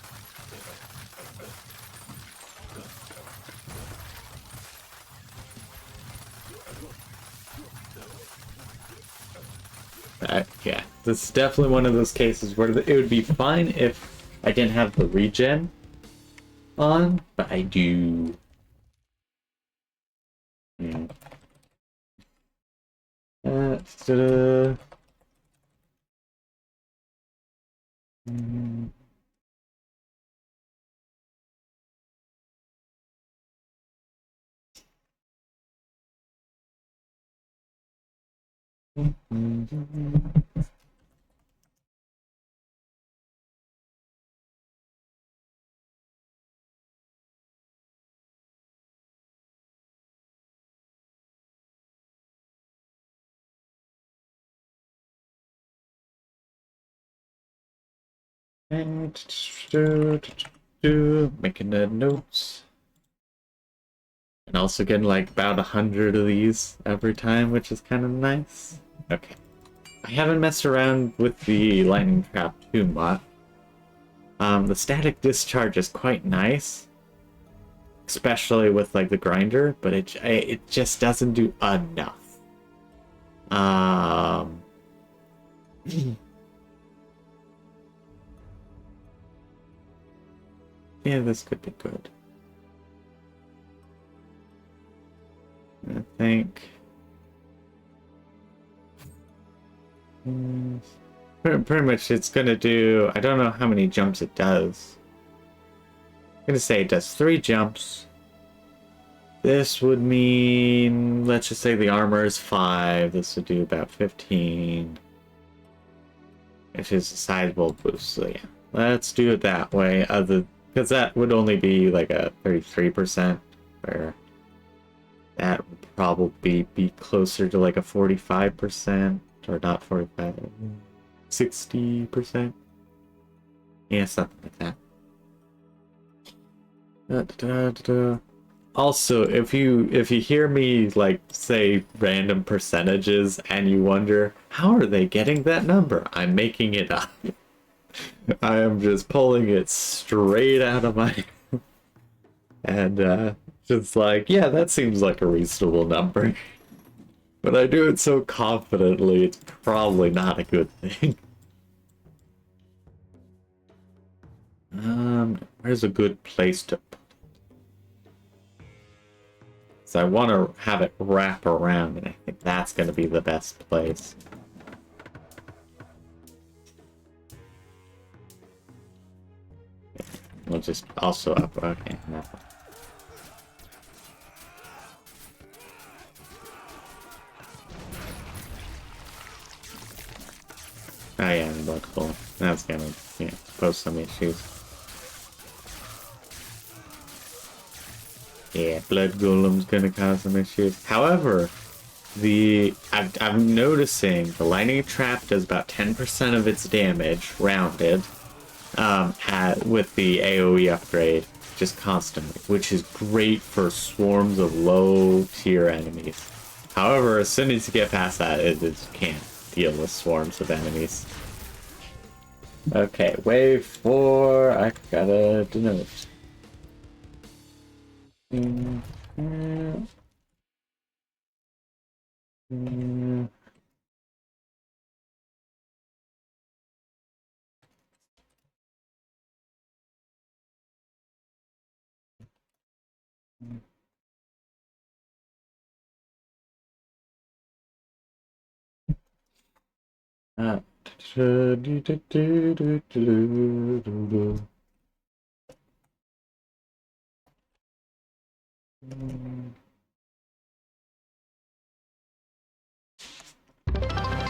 Yeah, this is definitely one of those cases where it would be fine if I didn't have the regen on, but I do. Ta-da. And making the notes. And also getting like about 100 of these every time, which is kind of nice. Okay. I haven't messed around with the lightning trap too much. The static discharge is quite nice, especially with like the grinder, but it just doesn't do enough. Yeah, this could be good. I think. Pretty much it's gonna do, I don't know how many jumps it does. I'm gonna say it does 3 jumps. This would mean, let's just say the armor is 5. This would do about 15. Which is a sizable boost, so yeah. Let's do it that way, because that would only be like a 33%, where that would probably be closer to like a 45%, or not 45, 60%. Yeah, something like that. Also, if you hear me like say random percentages and you wonder how are they getting that number, I'm making it up. I am just pulling it straight out of my and just like, yeah, that seems like a reasonable number. But I do it so confidently, it's probably not a good thing. Where's a good place to put it? So I want to have it wrap around, and I think that's going to be the best place. We'll just also up. Okay, no. Oh yeah, blood cool. That's gonna pose some issues. Yeah, blood golem's gonna cause some issues. However, I'm noticing the lightning trap does about 10% of its damage rounded with the AoE upgrade just constantly, which is great for swarms of low tier enemies. However, as soon as you get past that, it can't deal with swarms of enemies. Okay, wave 4, I gotta denote. Uh,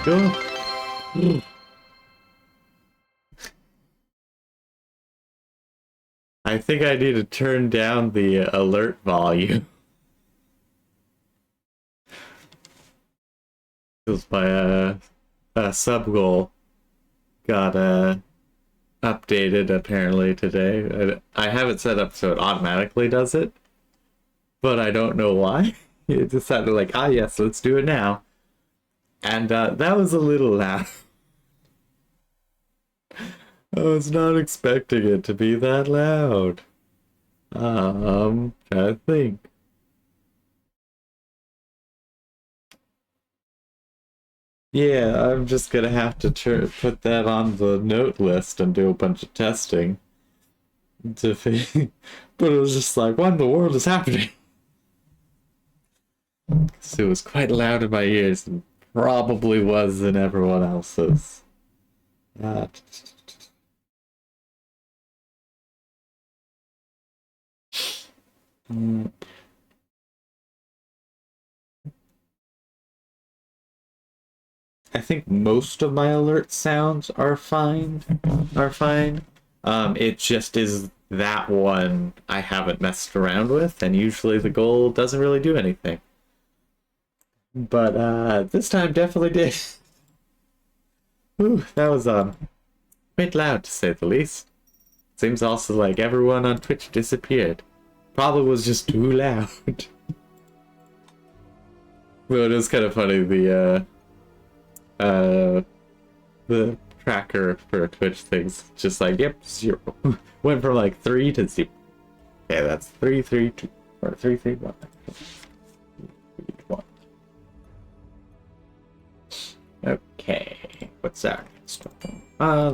Go. I think I need to turn down the alert volume. Because my sub goal got updated apparently today. I have it set up so it automatically does it, but I don't know why. It decided like, ah yes, let's do it now. And that was a little loud. I was not expecting it to be that loud. Trying to think. Yeah, I'm just gonna have to put that on the note list and do a bunch of testing to but it was just like, what in the world is happening? So it was quite loud in my ears and probably was in everyone else's. Uh, mm, I think most of my alert sounds are fine. Are fine. It just is that one I haven't messed around with, and usually the goal doesn't really do anything. But this time definitely did. Ooh, that was quite loud to say the least. Seems also like everyone on Twitch disappeared. Probably was just too loud. Well, it is kind of funny, the tracker for Twitch things just like, yep, 0. Went from like 3 to 0. Okay, that's 3, 3, 2, or 3, 3, 1. 3, 1. Okay, what's our next one?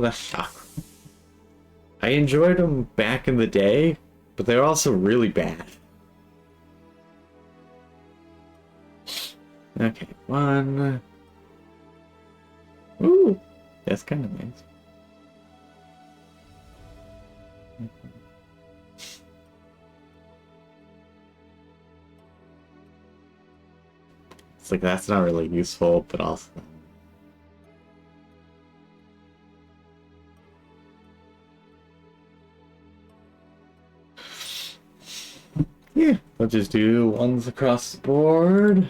The chakra. I enjoyed them back in the day, but they're also really bad. Okay, 1. Ooh, that's kind of nice. It's like, that's not really useful, but also... Yeah, we'll just do ones across the board.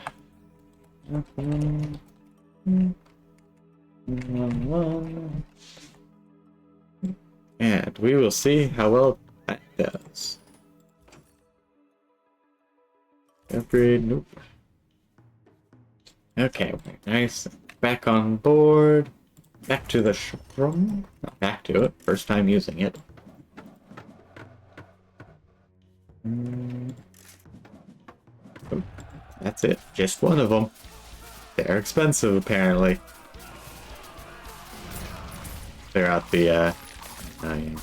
And we will see how well that does. Upgrade, nope. Okay, nice. Back on board. Back to the shroom. Not back to it. First time using it. Oh, that's it. Just one of them. They're expensive, apparently. Clear out the, oh yeah.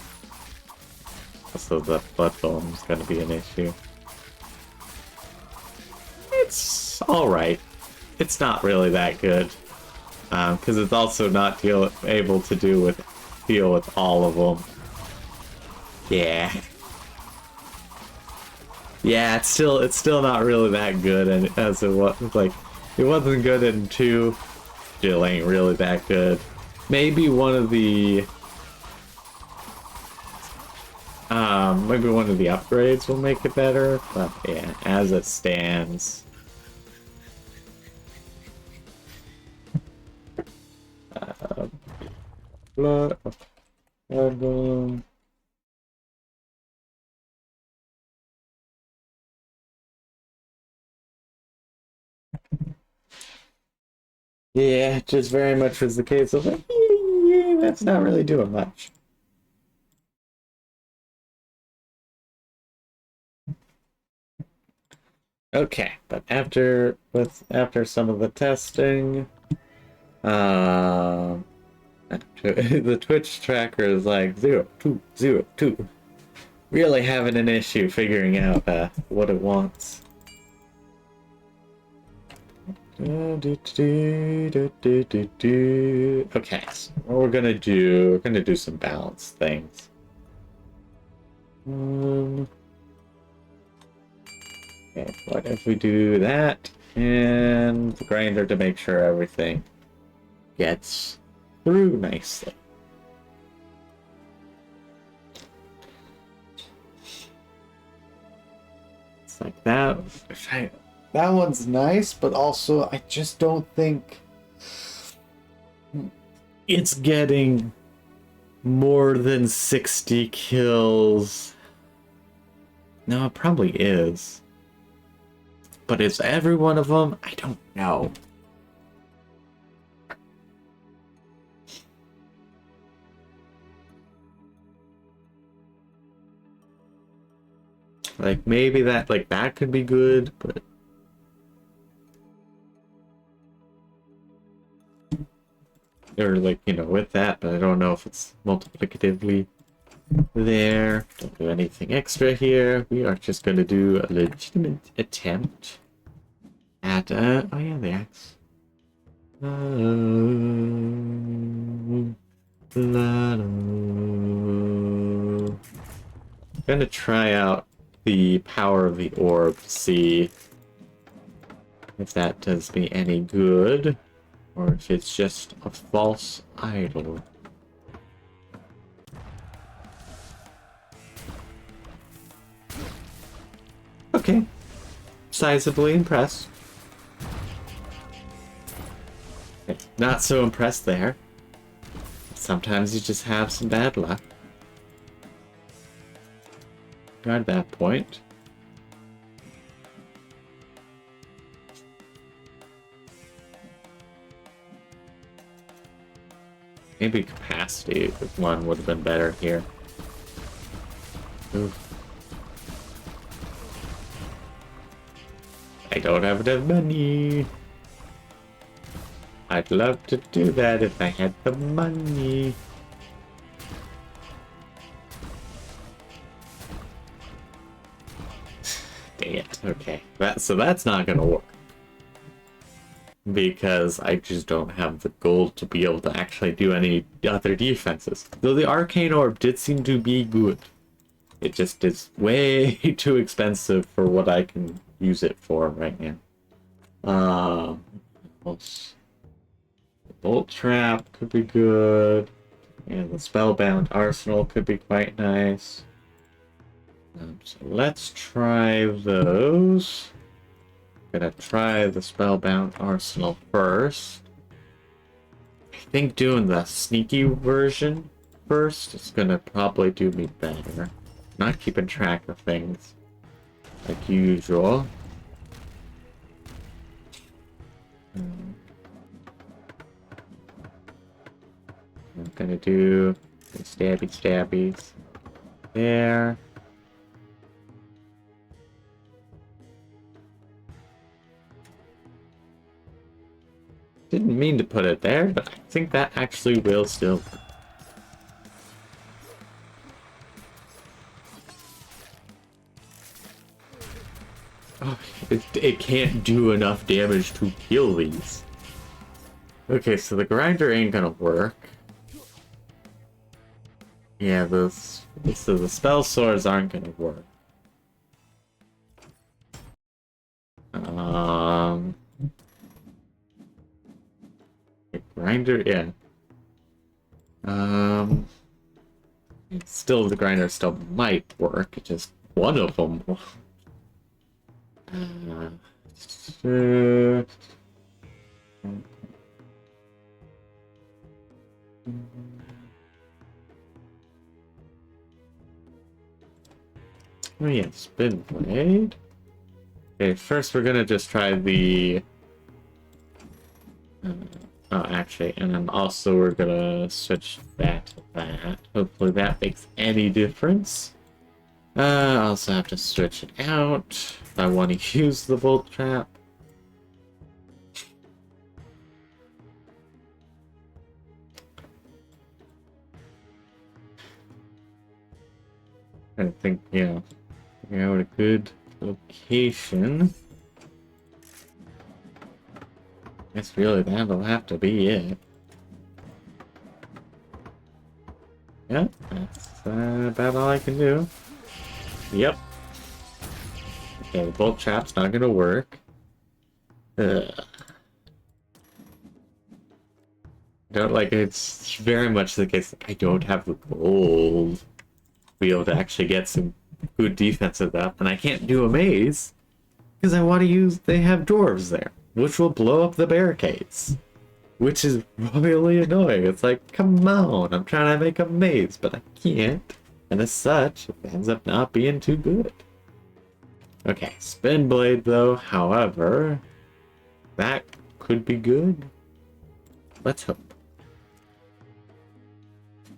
Also, the blood foam's gonna be an issue. It's alright. It's not really that good. Because it's also not able to deal with all of them. Yeah. Yeah, it's still not really that good, and as it was, like, it wasn't good in 2, still ain't really that good. Maybe one of the upgrades will make it better, but yeah, as it stands. Blood. Yeah, just very much was the case of like, yeah, that's not really doing much. Okay, but after some of the testing, the Twitch tracker is like 0, 2, 0, 2. really having an issue figuring out what it wants. Okay, so what we're gonna do some balance things. Okay, what if we do that and the grinder to make sure everything gets through nicely. It's like that. That one's nice, but also I just don't think it's getting more than 60 kills. No, it probably is. But is every one of them? I don't know. Like maybe that could be good, but or with that, but I don't know if it's multiplicatively there. Don't do anything extra here. We are just gonna do a legitimate attempt at oh yeah, the axe. I'm gonna try out the power of the orb to see if that does me any good, or if it's just a false idol. Okay. Sizably impressed. Okay. Not so impressed there. Sometimes you just have some bad luck. At that point. Maybe capacity one would have been better here. Oof. I don't have enough money. I'd love to do that if I had the money. Dang it. Okay. So that's not gonna work. Because I just don't have the gold to be able to actually do any other defenses. Though the Arcane Orb did seem to be good. It just is way too expensive for what I can use it for right now. The Bolt Trap could be good. And the Spellbound Arsenal could be quite nice. So let's try those. Gonna try the Spellbound Arsenal first. I think doing the sneaky version first is gonna probably do me better. Not keeping track of things like usual. I'm gonna do the stabbies there. Didn't mean to put it there, but I think that actually will still. Oh, it can't do enough damage to kill these. Okay, so the grinder ain't gonna work. Yeah, so the spell swords aren't gonna work. Grinder, yeah. Still, the grinder still might work. Just one of them. Oh yeah, Spin Blade. Okay, first we're gonna just try the. Oh, actually, and then also we're gonna switch back to that. Hopefully that makes any difference. I also have to switch it out if I want to use the Bolt Trap. I think, figure out a good location. Guess really that'll have to be it. Yep, that's about all I can do. Yep. Okay, the bolt trap's not gonna work. Ugh. Don't like it's very much the case that I don't have the gold to be able to actually get some good defensive up, and I can't do a maze because I want to use. They have dwarves there, which will blow up the barricades, which is really annoying. It's like, come on, I'm trying to make a maze, but I can't, and as such, it ends up not being too good. Okay, spin blade though. However, that could be good. Let's hope.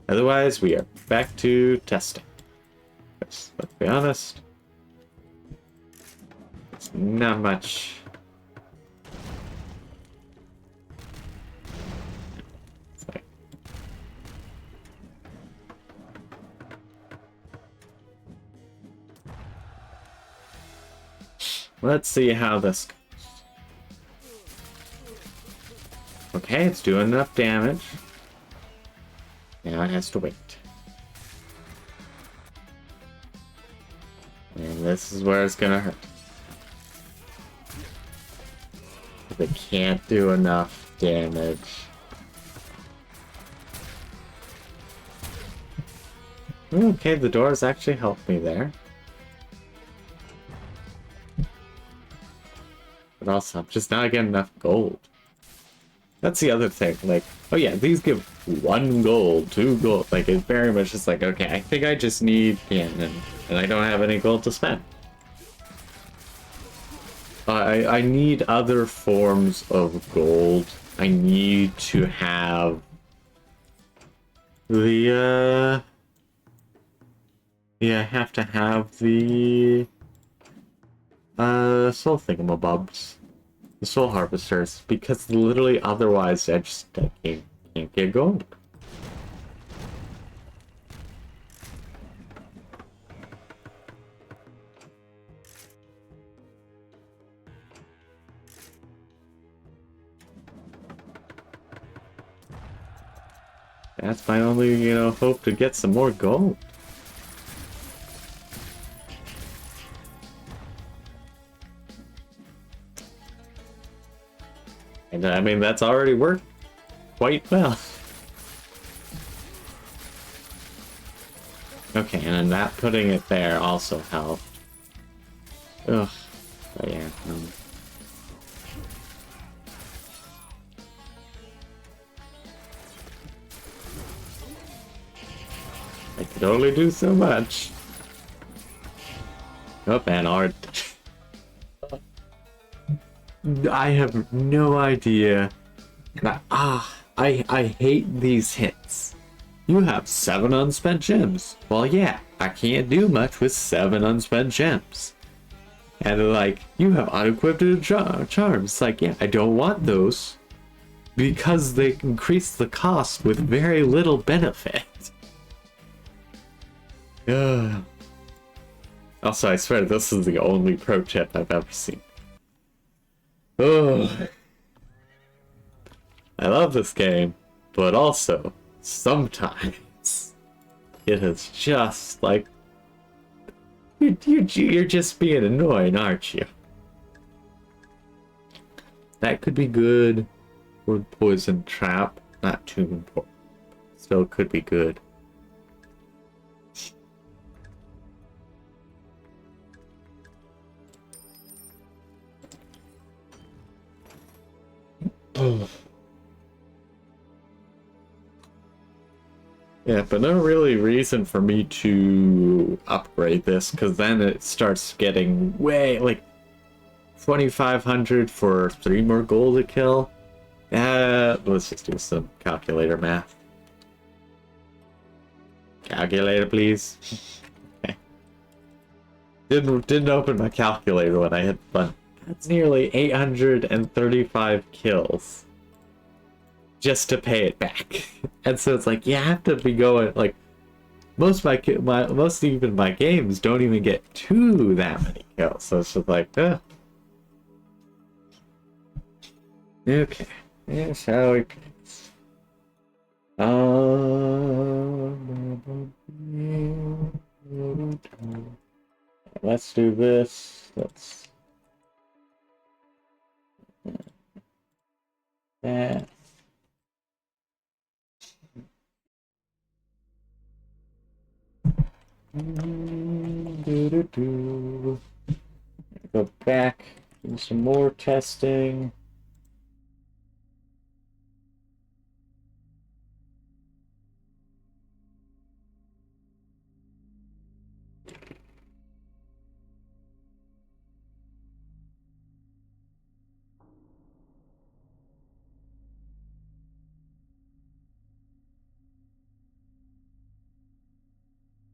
Otherwise, we are back to testing. Let's be honest. It's not much. It's like... Let's see how this goes. Okay, it's doing enough damage. Now it has to wait. And this is where it's gonna hurt. They can't do enough damage. Okay, the doors actually helped me there. But also, I'm just not getting enough gold. That's the other thing, like, oh yeah, these give 1 gold, 2 gold, like, it's very much just like, okay, I think I just need cannon, and I don't have any gold to spend. I need other forms of gold. I need to have the, yeah, I have to have the, soul thingamabobs. The soul harvesters, because literally otherwise I can't get gold. That's my only, hope to get some more gold. And I mean, that's already worked quite well. Okay, and then that putting it there also helped. Ugh. But yeah. I could only do so much. Oh, man, art. I have no idea. I hate these hints. You have 7 unspent gems. Well, yeah, I can't do much with 7 unspent gems. And like, you have unequipped charms. It's like, yeah, I don't want those because they increase the cost with very little benefit. Also, I swear this is the only pro tip I've ever seen. Oh, I love this game, but also sometimes it is just like you're just being annoying, aren't you? That could be good for poison trap, not too important. Still could be good. Yeah, but no really reason for me to upgrade this, because then it starts getting way, like, 2,500 for 3 more gold to kill. Let's just do some calculator math. Calculator, please. Okay. Didn't open my calculator when I hit the button. That's nearly 835 kills just to pay it back. And so it's like, you have to be going, like, most even my games don't even get to that many kills. So it's just like, okay. Yeah, shall we? Let's do this. Let's that. Go back, do some more testing.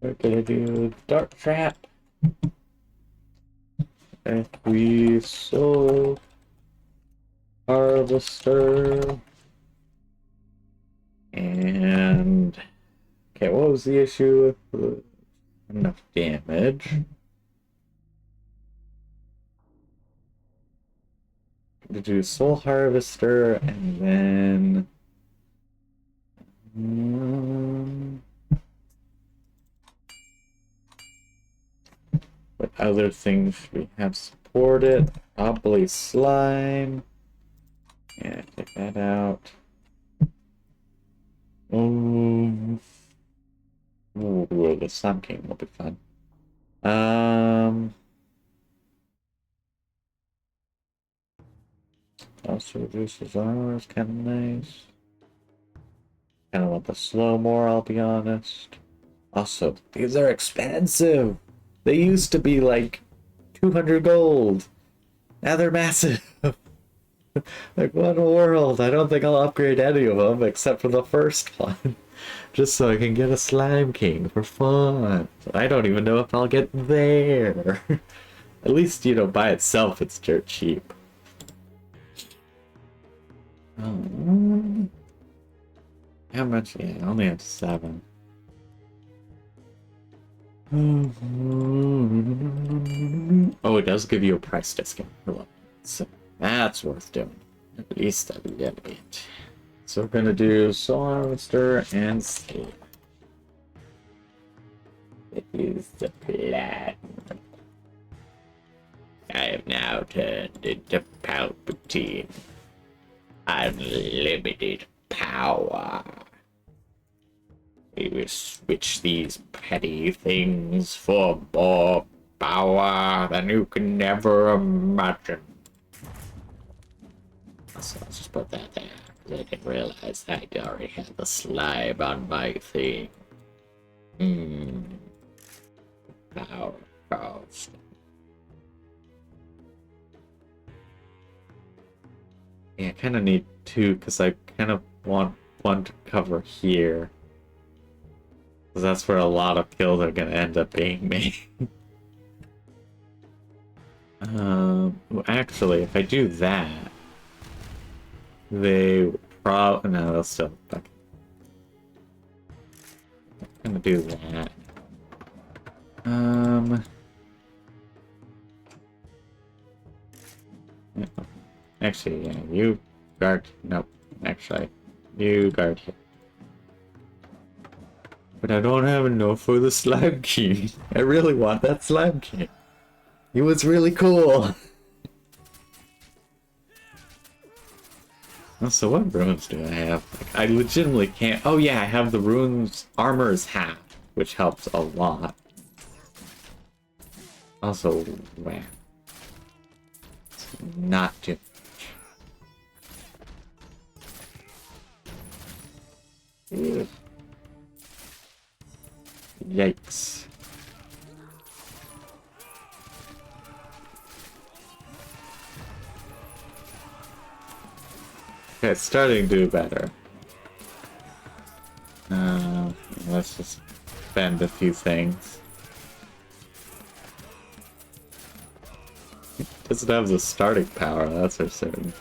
We're gonna do Dart Trap. And we soul harvester. And okay, what was the issue with enough damage? To do soul harvester and then what other things we have supported? Probably slime. Yeah, take that out. Ooh, the Slime King will be fun. Also reduces armor, is kind of nice. Kind of want the slow more, I'll be honest. Also, these are expensive. They used to be like 200 gold. Now they're massive. Like, what in the world? I don't think I'll upgrade any of them except for the first one. Just so I can get a Slime King for fun. I don't even know if I'll get there. At least, you know, by itself it's dirt cheap. Oh. How much? Yeah, I only have 7. Oh, it does give you a price discount. So that's worth doing. At least a little bit. So we're gonna do Soul Harvester and Sleep. It is the plan. I have now turned into Palpatine. Unlimited power. We will switch these petty things for more power than you can never imagine. So I'll just put that there. I didn't realize I already had the slime on my thing. Power cost. Yeah, I kind of need 2 because I kind of want one to cover here. Because that's where a lot of kills are going to end up being made. Well, actually, if I do that, they probably... No, they'll still... Fuck. I'm gonna do that. Actually, yeah, you guard... Nope. Actually, you guard here. But I don't have enough for the Slime King. I really want that Slime King. He was really cool. So what runes do I have? Like, I legitimately can't... Oh yeah, I have the runes armor is half, which helps a lot. Also, wow. It's not too much. Yikes. Okay, it's starting to do better. Let's just spend a few things. It doesn't have the starting power, that's for certain.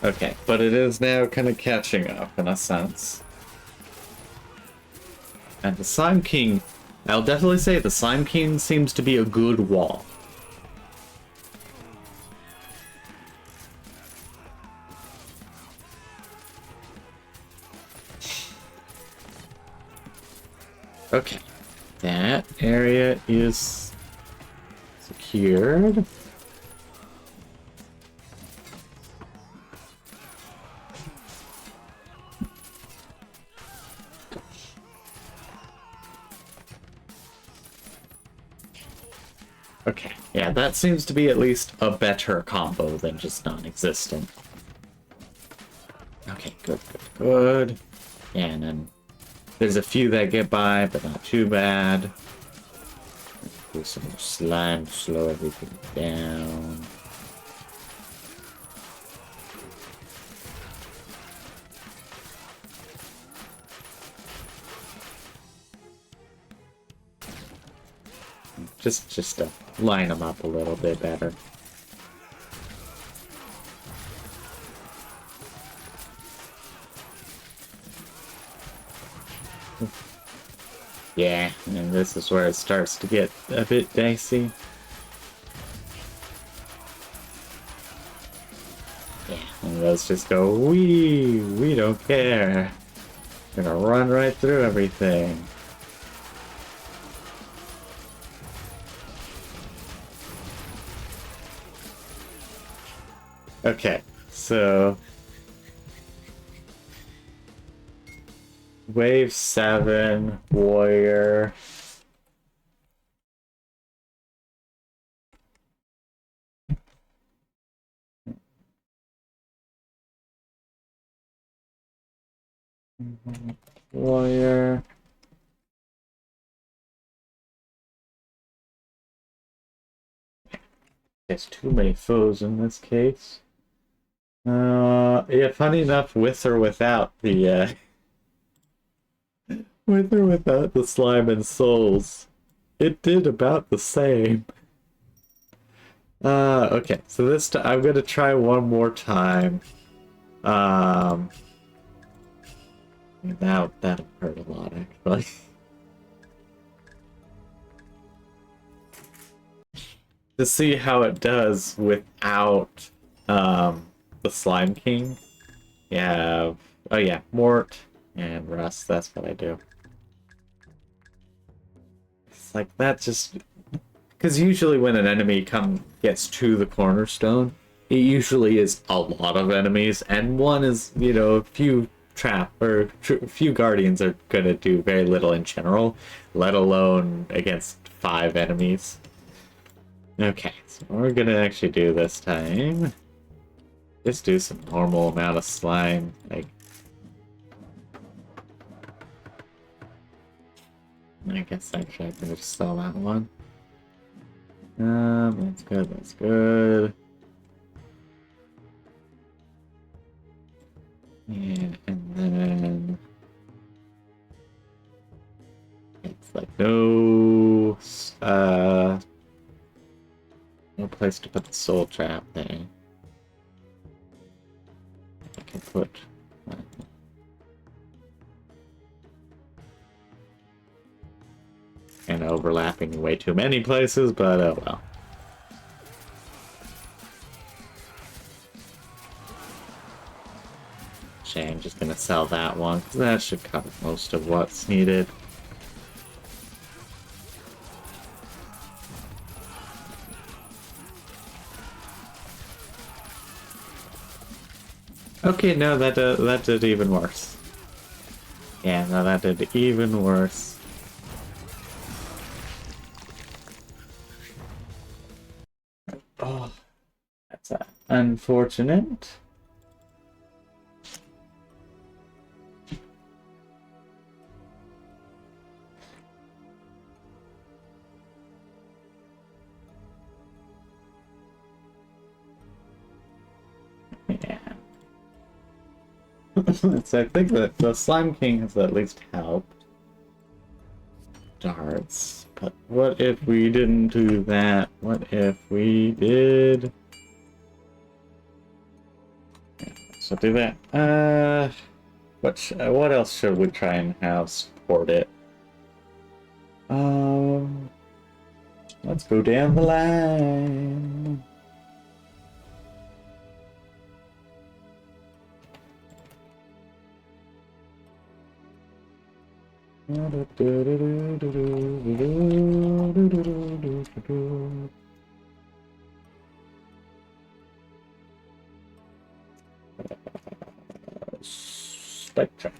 Okay, but it is now kind of catching up in a sense. And the Slime King, I'll definitely say the Slime King seems to be a good wall. Okay, that area is secured. Okay, yeah, that seems to be at least a better combo than just non-existent. Okay, good, good, good. Yeah, and then there's a few that get by, but not too bad. Do some more slime to slow everything down. Just to line them up a little bit better. Yeah, and this is where it starts to get a bit dicey. Yeah, and those just go, we don't care. Gonna run right through everything. Okay, so Wave 7, Warrior. Warrior. There's too many foes in this case. Yeah, funny enough, with or without the, with or without the slime and souls, it did about the same. Okay, so this time I'm gonna try one more time. Um, that'll hurt a lot, actually. To see how it does without, the Slime King. Yeah, oh yeah, Mort and Rust, that's what I do. It's like, that just... Because usually when an enemy gets to the cornerstone, it usually is a lot of enemies, and one is, you know, a few a few guardians are gonna do very little in general, let alone against 5 enemies. Okay, so what we're gonna actually do this time, just do some normal amount of slime, like... I guess actually I can just sell that one. That's good, that's good. Yeah, and then... It's like no... no place to put the soul trap there. I can put... and overlapping way too many places, but oh well. Shame, I'm just gonna sell that one, because that should cover most of what's needed. Okay, no, that did even worse. Yeah, no, that did even worse. Oh, that's unfortunate. Yeah. So I think that the Slime King has at least helped. Darts. But what if we didn't do that? What if we did... So do that. What else should we try and have support it? Let's go down the line. Spectrum.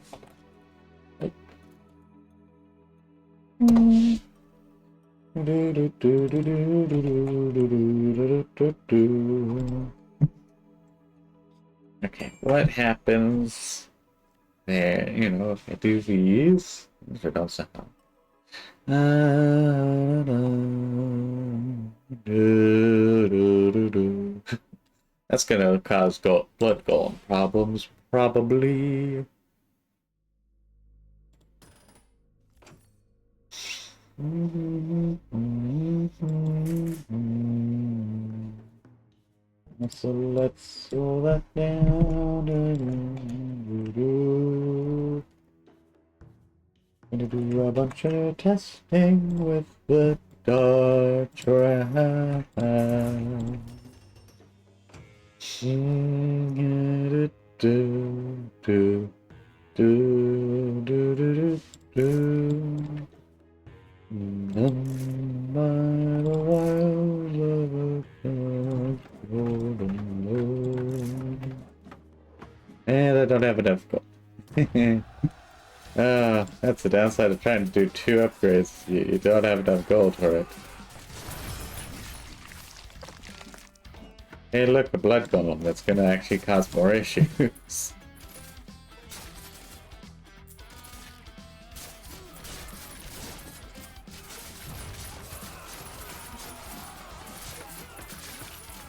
Okay, what happens there? You know, if I do these, it also help. That's gonna cause blood golem problems, probably. So let's slow that down. Gonna do a bunch of testing with the dart trap. And I don't have enough gold. That's the downside of trying to do 2 upgrades. You don't have enough gold for it. Hey, look, a blood golem. That's gonna actually cause more issues.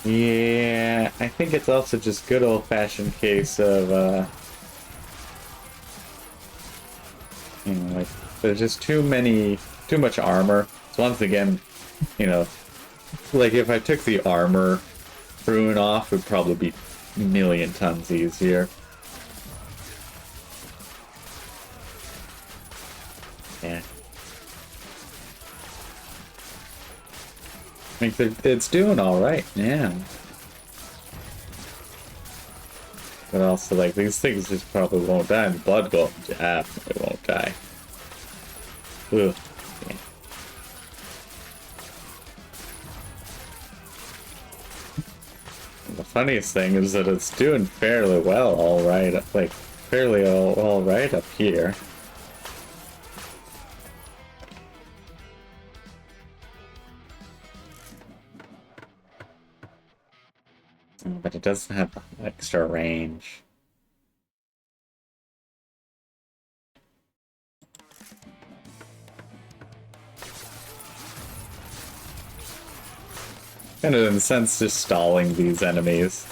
Yeah, I think it's also just good old-fashioned case of, you know, like, there's just too much armor. So once again, you know, like if I took the armor rune off, it would probably be a million tons easier. Yeah. I think it's doing alright, yeah. But also, like, these things just probably won't die, and blood golems definitely won't die. Ugh. Yeah. The funniest thing is that it's doing fairly well, alright, like, fairly alright up here. But it doesn't have extra range. Kind of, in a sense, just stalling these enemies.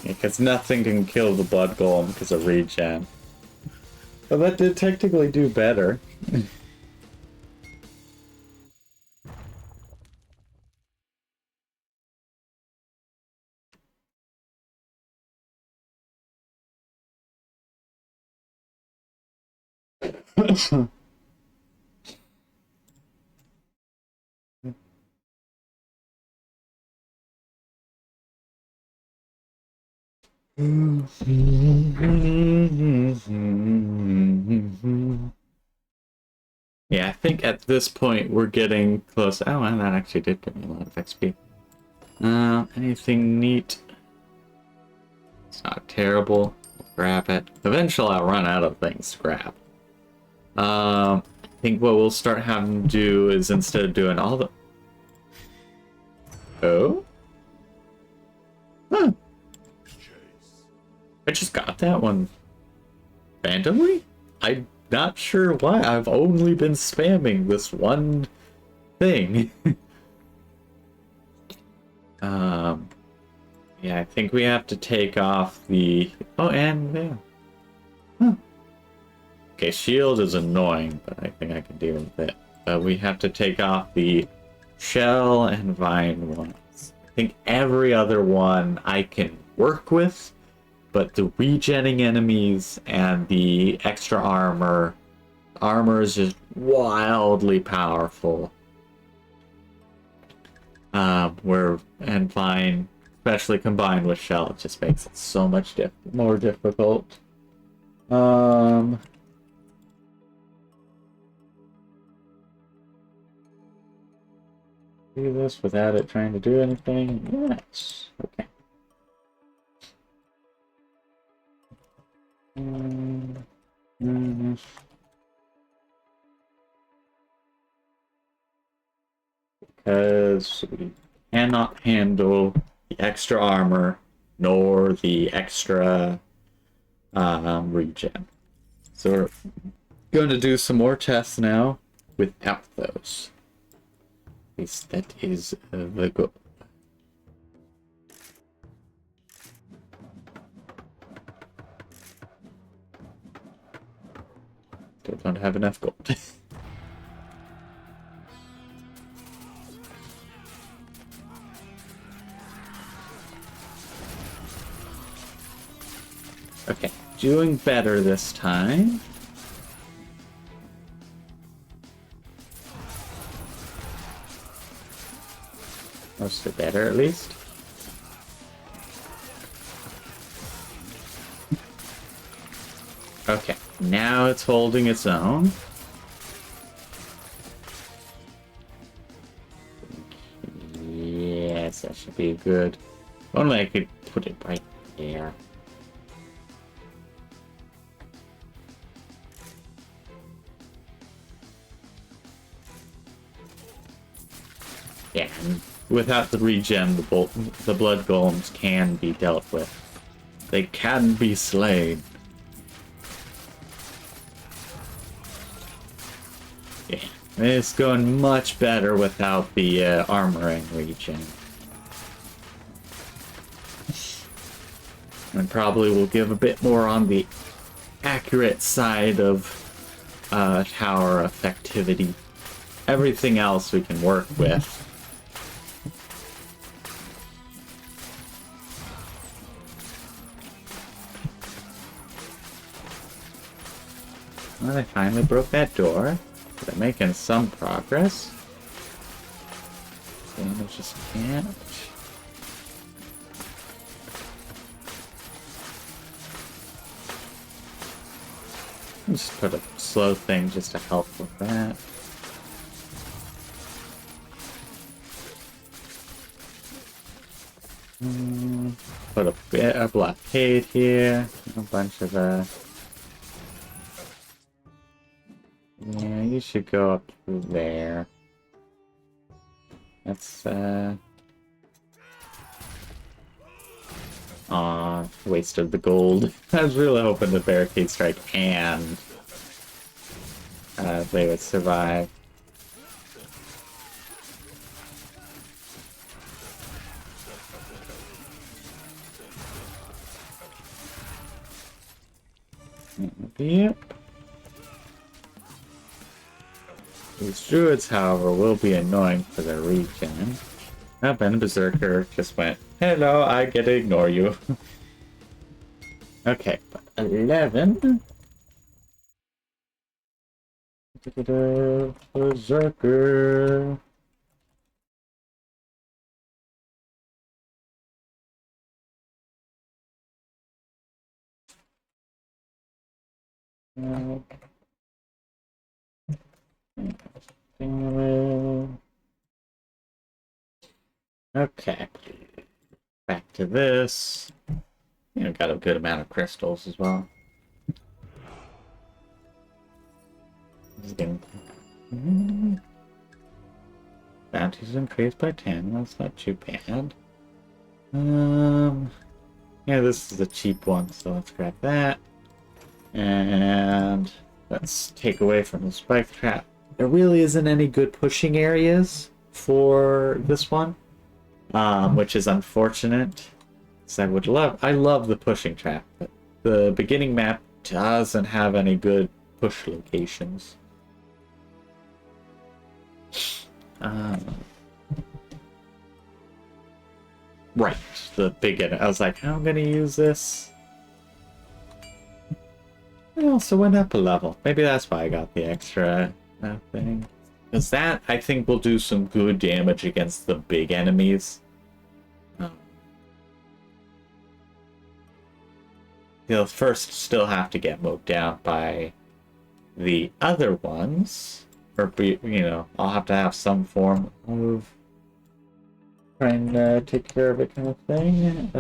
Because nothing can kill the blood golem because of regen. But that did technically do better. Yeah, I think at this point we're getting close. Oh, and that actually did give me a lot of XP. Anything neat? It's not terrible. We'll grab it. Eventually I'll run out of things to grab. I think what we'll start having to do is, instead of doing all the... Oh? Huh. I just got that one randomly? I'm not sure why. I've only been spamming this one thing. Yeah, I think we have to take off the... Oh, and yeah. Huh. Okay, shield is annoying, but I think I can deal with it. But we have to take off the shell and vine ones. I think every other one I can work with, but the regenning enemies and the extra armor is just wildly powerful. And vine, especially combined with shell, it just makes it so much more difficult. Do this without it trying to do anything? Yes. Okay. Because we cannot handle the extra armor nor the extra regen. So we're going to do some more tests now without those. At least that is the goal. Still don't have enough gold. Okay, doing better this time. Mostly better, at least. Okay, now it's holding its own. Yes, that should be good. Only I could put it right there. Yeah, and without the regen, the blood golems can be dealt with. They can be slain. Yeah, it's going much better without the armoring regen. And probably will give a bit more on the accurate side of tower effectivity. Everything else we can work with. Well, I finally broke that door. They're making some progress. Damage just can't. Just put a slow thing just to help with that. Put a blockade here. A bunch of yeah, you should go up through there. That's aw, wasted the gold. I was really hoping the barricade strike and they would survive. Yep. These druids, however, will be annoying for their regen. Oh, and Berserker just went, hello, I get to ignore you. Okay, but 11. Berserker. Okay, back to this. You know, got a good amount of crystals as well. Bounties increased by 10. That's not too bad. Yeah, this is a cheap one, so let's grab that. And let's take away from the spike trap. There really isn't any good pushing areas for this one, which is unfortunate. So I love the pushing trap, but the beginning map doesn't have any good push locations. Right, the big edit. I was like, how am I gonna use this? I also went up a level. Maybe that's why I got the extra thing. Because that, I think, will do some good damage against the big enemies. You'll first still have to get mowed down by the other ones. Or, I'll have to have some form of trying to take care of it kind of thing.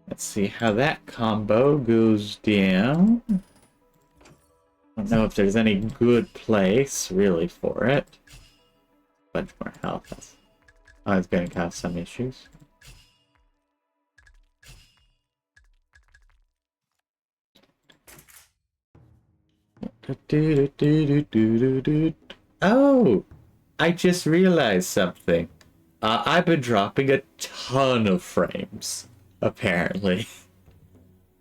Let's see how that combo goes down. I don't know if there's any good place, really, for it. Bunch more health. Oh, it's going to cause some issues. Oh! I just realized something. I've been dropping a ton of frames, apparently.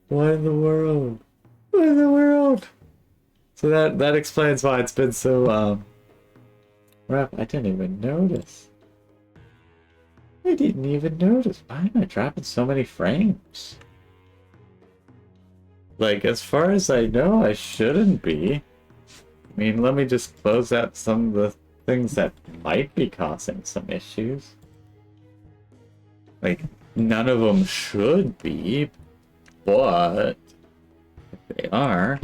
What in the world? What in the world? So that explains why it's been so, rough. I didn't even notice. I didn't even notice. Why am I dropping so many frames? Like, as far as I know, I shouldn't be. I mean, let me just close out some of the things that might be causing some issues. Like, none of them should be, but if they are...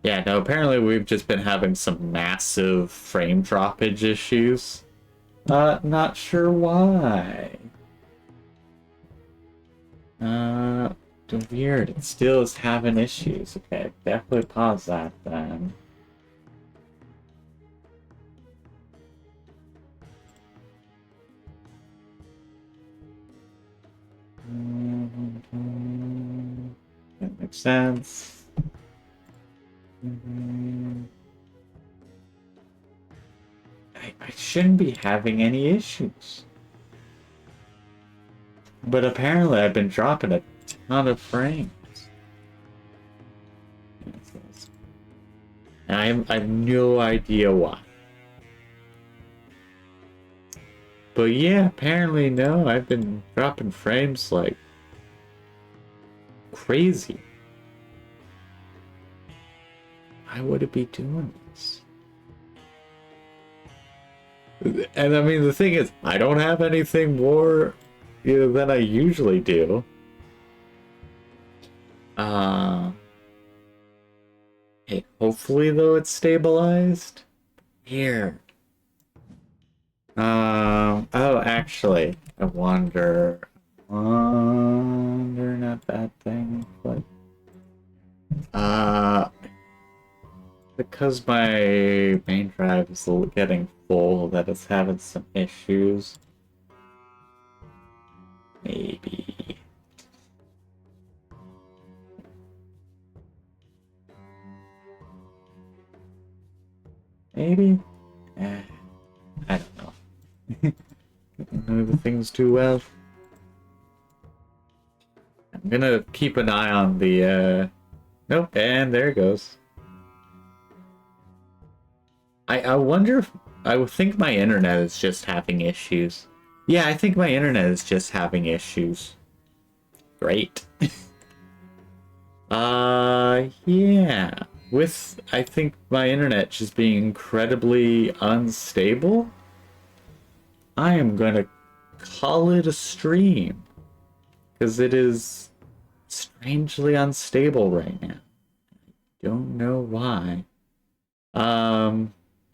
Yeah, no, apparently we've just been having some massive frame droppage issues. Not sure why. Weird, it still is having issues. Okay, definitely pause that then. That makes sense. I shouldn't be having any issues. But apparently I've been dropping a ton of frames. And I have no idea why. But yeah, apparently no, I've been dropping frames like crazy. Why would it be doing this? And I mean, the thing is, I don't have anything more than I usually do. Hey, hopefully though it's stabilized. Here. Oh, actually, I wonder, not that thing, but, because my main drive is getting full, that it's having some issues. Maybe. Maybe? I don't know. Don't know the things too well. I'm gonna keep an eye on the, Nope, and there it goes. I wonder if... I would think my internet is just having issues. Yeah, I think my internet is just having issues. Great. Yeah. With, I think, my internet just being incredibly unstable, I am gonna call it a stream. Because it is strangely unstable right now. Don't know why.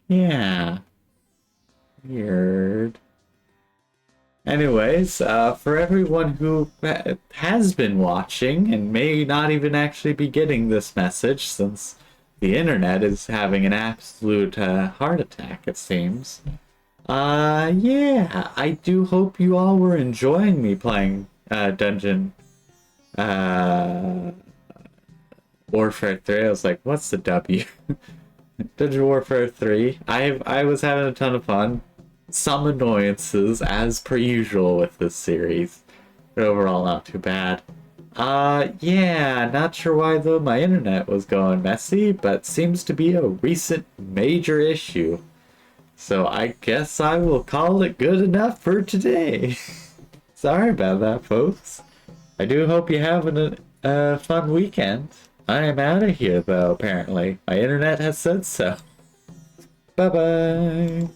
Yeah. Weird. Anyways, for everyone who has been watching and may not even actually be getting this message since the internet is having an absolute heart attack, it seems. Yeah, I do hope you all were enjoying me playing Dungeon Warfare 3. I was like, what's the W? Dungeon Warfare 3. I was having a ton of fun. Some annoyances, as per usual with this series. But overall, not too bad. Yeah, not sure why though my internet was going messy, but seems to be a recent major issue. So I guess I will call it good enough for today. Sorry about that, folks. I do hope you're having a fun weekend. I am out of here though, apparently. My internet has said so. Bye bye.